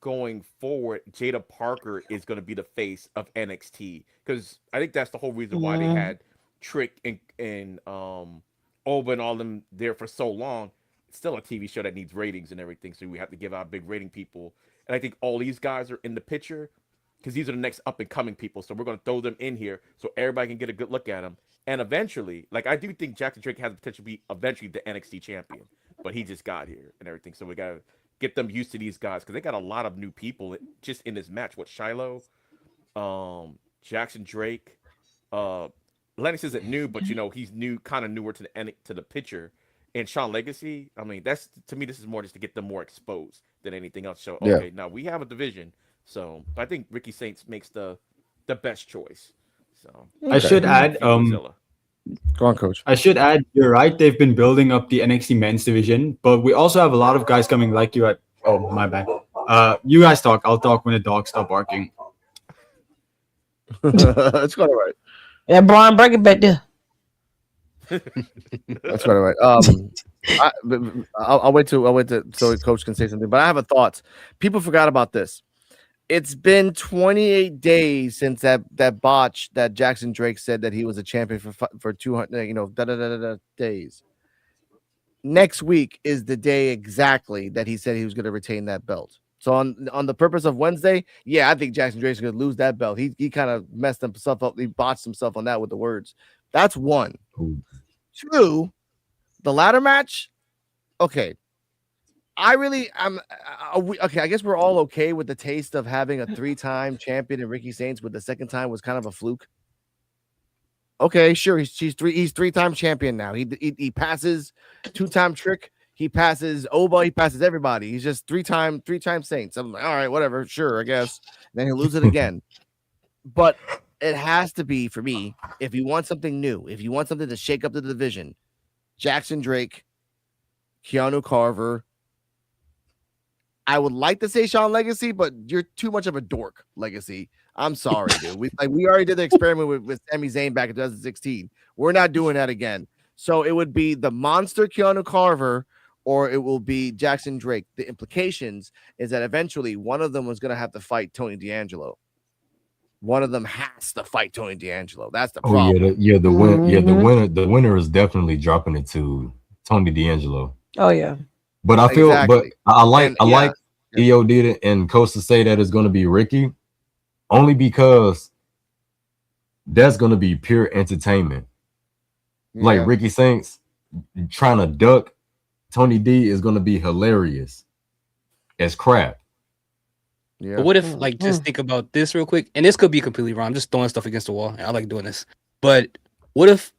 going forward, Jada Parker is going to be the face of NXT because I think that's the whole reason why they had Trick and Oba and all them there for so long. It's still a TV show that needs ratings and everything, so we have to give out big rating people. And I think all these guys are in the picture because these are the next up and coming people. So we're going to throw them in here so everybody can get a good look at them. And eventually, like I do think Jackson Drake has the potential to be eventually the NXT champion, but he just got here and everything. So we got to get them used to these guys because they got a lot of new people just in this match. What Shiloh, Jackson Drake, Lennox isn't new, but he's new, kind of newer to the picture. And Sean Legacy, I mean, that's to me, this is more just to get them more exposed than anything else. So okay, now we have a division. So I think Ricky Saints makes the best choice. So I should add, Go on, Coach. I should add, you're right. They've been building up the NXT men's division, but we also have a lot of guys coming like you at. Oh, my bad. You guys talk. I'll talk when the dogs stop barking. That's quite all right. Yeah, Brian, break it back there. That's quite all right. I'll wait to so Coach can say something. But I have a thought. People forgot about this. It's been 28 days since that botch that Jackson Drake said that he was a champion for 200 days. Next week is the day exactly that he said he was going to retain that belt. So on the purpose of Wednesday, yeah, I think Jackson Drake's going to lose that belt. He kind of messed himself up. He botched himself on that with the words. That's one. Two, the ladder match. Okay. Okay. I guess we're all okay with the taste of having a 3-time champion in Ricky Saints, with the second time was kind of a fluke. Okay, sure. He's 3-time champion now. He passes 2-time Trick. He passes Oba. He passes everybody. He's just 3-time Saints. I'm like, all right, whatever. Sure, I guess. Then he'll lose it again. But it has to be, for me, if you want something new, if you want something to shake up the division, Jackson Drake, Keanu Carver. I would like to say Sean Legacy, but you're too much of a dork, Legacy. I'm sorry, dude. We already did the experiment with Sami Zayn back in 2016. We're not doing that again. So it would be the monster Keanu Carver, or it will be Jackson Drake. The implications is that eventually one of them was going to have to fight Tony D'Angelo. One of them has to fight Tony D'Angelo. That's the problem. The winner is definitely dropping it to Tony D'Angelo. Oh yeah. But I feel, but I like EO did it and Costa say that it's going to be Ricky, only because that's going to be pure entertainment. Yeah. Like Ricky Saints trying to duck Tony D is going to be hilarious as crap. Yeah. But what if, like, just think about this real quick, and this could be completely wrong. I'm just throwing stuff against the wall. I like doing this. But what if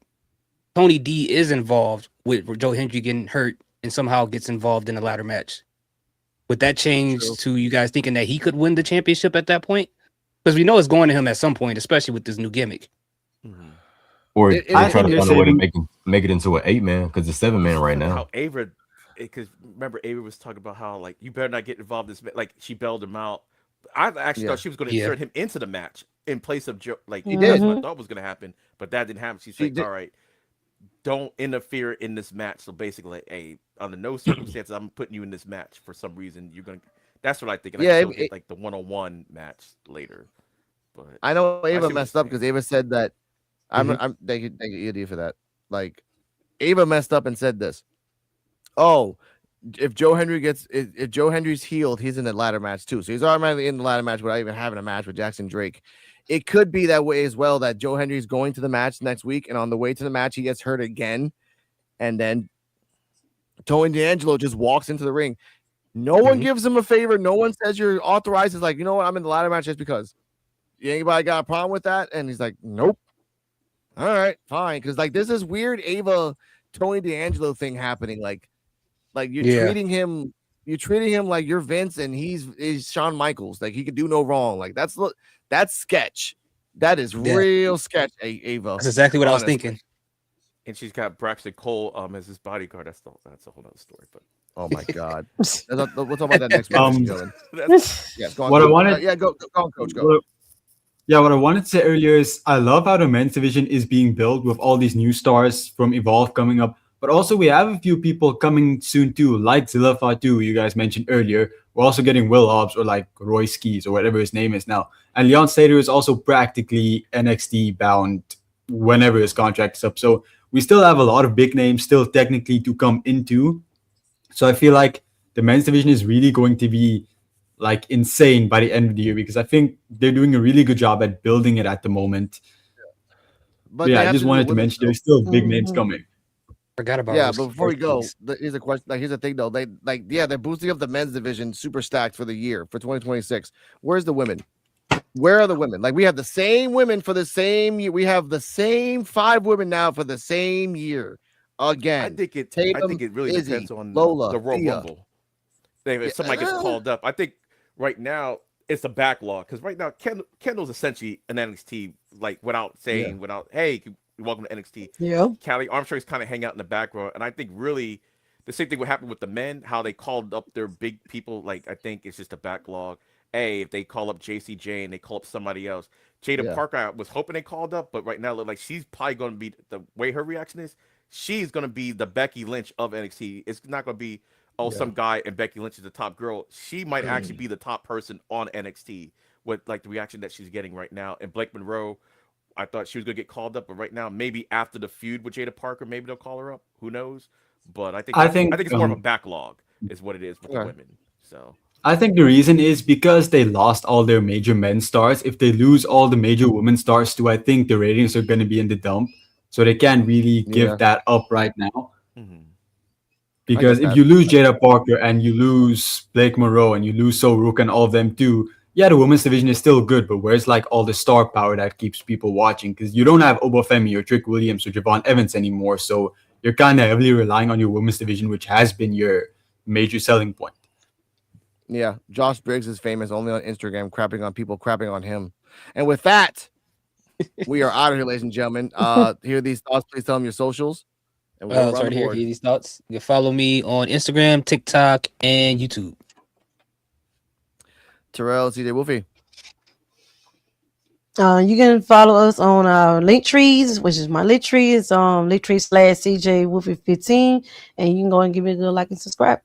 Tony D is involved with Joe Hendry getting hurt and somehow gets involved in a ladder match? Would that change to you guys thinking that he could win the championship at that point? Because we know it's going to him at some point, especially with this new gimmick. Or It- they I try think to you're find a way to saying- make it into an 8-man because it's 7-man right now. How Ava, because remember Ava was talking about how like you better not get involved in this. Like she bailed him out. I actually thought she was going to insert him into the match in place of Joe. Like that's what I thought was going to happen, but that didn't happen. She's like, all right, don't interfere in this match. So basically, like, hey, under no circumstances, I'm putting you in this match for some reason. You're gonna. That's what I think. And I still get like the 1-on-1 match later. But I know I Ava see what messed you're up because Ava said that. Thank you, ED, for that. Like, Ava messed up and said this. Oh, if Joe Hendry's healed, he's in the ladder match too. So he's automatically in the ladder match without even having a match with Jackson Drake. It could be that way as well, that Joe Hendry's going to the match next week, and on the way to the match, he gets hurt again. And then Tony D'Angelo just walks into the ring. No one gives him a favor. No one says you're authorized. It's like, you know what? I'm in the ladder match just because. Anybody got a problem with that? And he's like, nope. All right, fine. Because like this is weird Ava Tony D'Angelo thing happening. Like you're treating him like you're Vince and he's Shawn Michaels. Like he could do no wrong. Like that's sketch. That is real sketch, Ava. That's exactly what I was thinking. And she's got Braxton Cole as his bodyguard. That's a whole other story. But oh my god, we'll talk about that next week. Go on, Coach. Go. Yeah, what I wanted to say earlier is I love how the men's division is being built with all these new stars from Evolve coming up. But also we have a few people coming soon too, like Zilla Fatu, you guys mentioned earlier. We're also getting Will Hobbs or like Roy Skis or whatever his name is now. And Leon Slater is also practically NXT bound whenever his contract is up. So we still have a lot of big names still technically to come into. So I feel like the men's division is really going to be like insane by the end of the year because I think they're doing a really good job at building it at the moment. But yeah, I just wanted to mention there's still big names coming. Forgot about but before we go, here's a question. Like, here's the thing though. They're boosting up the men's division super stacked for the year for 2026. Where's the women? Where are the women? Like we have the same women for the same year. We have the same 5 women now for the same year. Again, I think it really depends on Lola, the Royal Thea. Rumble. If somebody gets called up, I think right now it's a backlog because right now Kendall's essentially an NXT, like without hey, welcome to NXT. Yeah. Callie Armstrong's kind of hang out in the background, and I think really the same thing would happen with the men. How they called up their big people, like I think it's just a backlog. Hey, if they call up JC Jane, they call up somebody else. Jada Parker, I was hoping they called up, but right now look like she's probably going to be the way her reaction is. She's going to be the Becky Lynch of NXT. It's not going to be some guy and Becky Lynch is the top girl. She might actually be the top person on NXT with like the reaction that she's getting right now. And Blake Monroe, I thought she was gonna get called up, but right now maybe after the feud with Jada Parker, maybe they'll call her up. Who knows? But I think it's more of a backlog is what it is with the women. So I think the reason is because they lost all their major men stars. If they lose all the major women stars too, I think the ratings are going to be in the dump. So they can't really give that up right now. Because if you lose Jada Parker and you lose Blake Monroe and you lose So Rook and all of them too, the women's division is still good, but where's like all the star power that keeps people watching? Because you don't have Obafemi or Trick Williams or Javon Evans anymore. So you're kind of heavily relying on your women's division, which has been your major selling point. Yeah, Josh Briggs is famous only on Instagram, crapping on people, crapping on him. And with that, we are out of here, ladies and gentlemen. Hear these thoughts, please tell them your socials. And It's right here. Hear these thoughts. You can follow me on Instagram, TikTok, and YouTube. Terrell, CJ Wolfie. You can follow us on our link trees, which is my link tree. It's linktree/CJ Wolfie 15, and you can go and give me a good like and subscribe.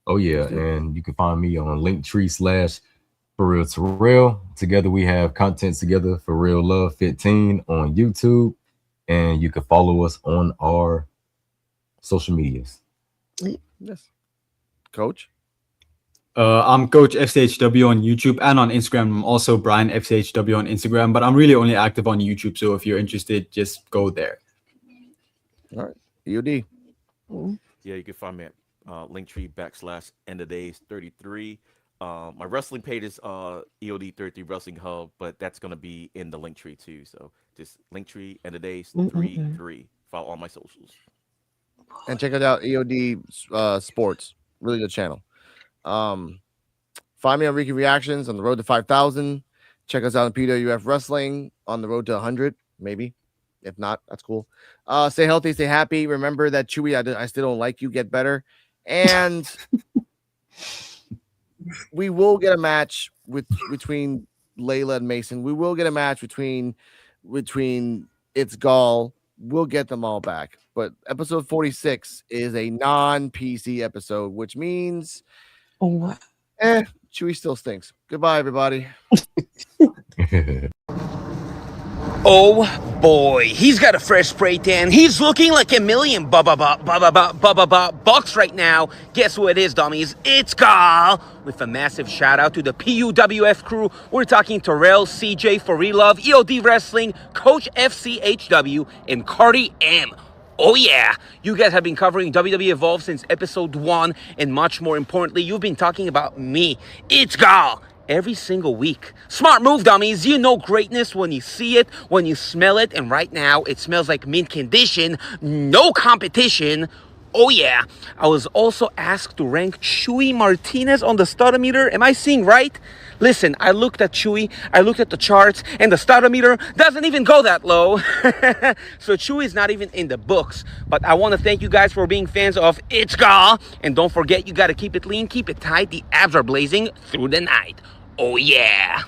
Oh yeah, and you can find me on Linktree/For Terrell. Together we have content together for Real Love 15 on YouTube, and you can follow us on our social medias. Yes, Coach. I'm Coach FCHW on YouTube and on Instagram. I'm also Brian FCHW on Instagram, but I'm really only active on YouTube. So if you're interested, just go there. All right, EOD. Yeah, you can find me at Linktree /End of Days 33. My wrestling page is EOD33 Wrestling Hub, but that's gonna be in the link tree too. So just link tree and the days 3-3. Follow all my socials. And check it out, EOD Sports. Really good channel. Find me on Ricky Reactions on the road to 5,000. Check us out on PWF Wrestling on the road to 100, maybe. If not, that's cool. Stay healthy, stay happy. Remember that Chewy, I still don't like you. Get better. And we will get a match between Layla and Mason. We will get a match between It's Gall. We'll get them all back. But episode 46 is a non-PC episode, which means Chewy still stinks. Goodbye, everybody. Oh boy, he's got a fresh spray tan. He's looking like $1 million bucks right now. Guess who it is, dummies? It's Gal. With a massive shout out to the PUWF crew. We're talking Terrell, CJ, For Love, EOD Wrestling, Coach FCHW, and Cardi M. Oh yeah, you guys have been covering WWE Evolve since episode 1, and much more importantly, you've been talking about me. It's Gal. Every single week. Smart move, dummies. You know greatness when you see it, when you smell it, and right now it smells like mint condition. No competition. Oh yeah. I was also asked to rank Chewy Martinez on the Studometer. Am I seeing right? Listen, I looked at Chewy, I looked at the charts, and the Studometer doesn't even go that low. So Chewy's not even in the books. But I want to thank you guys for being fans of It's Gal. And don't forget, you got to keep it lean, keep it tight. The abs are blazing through the night. Oh yeah.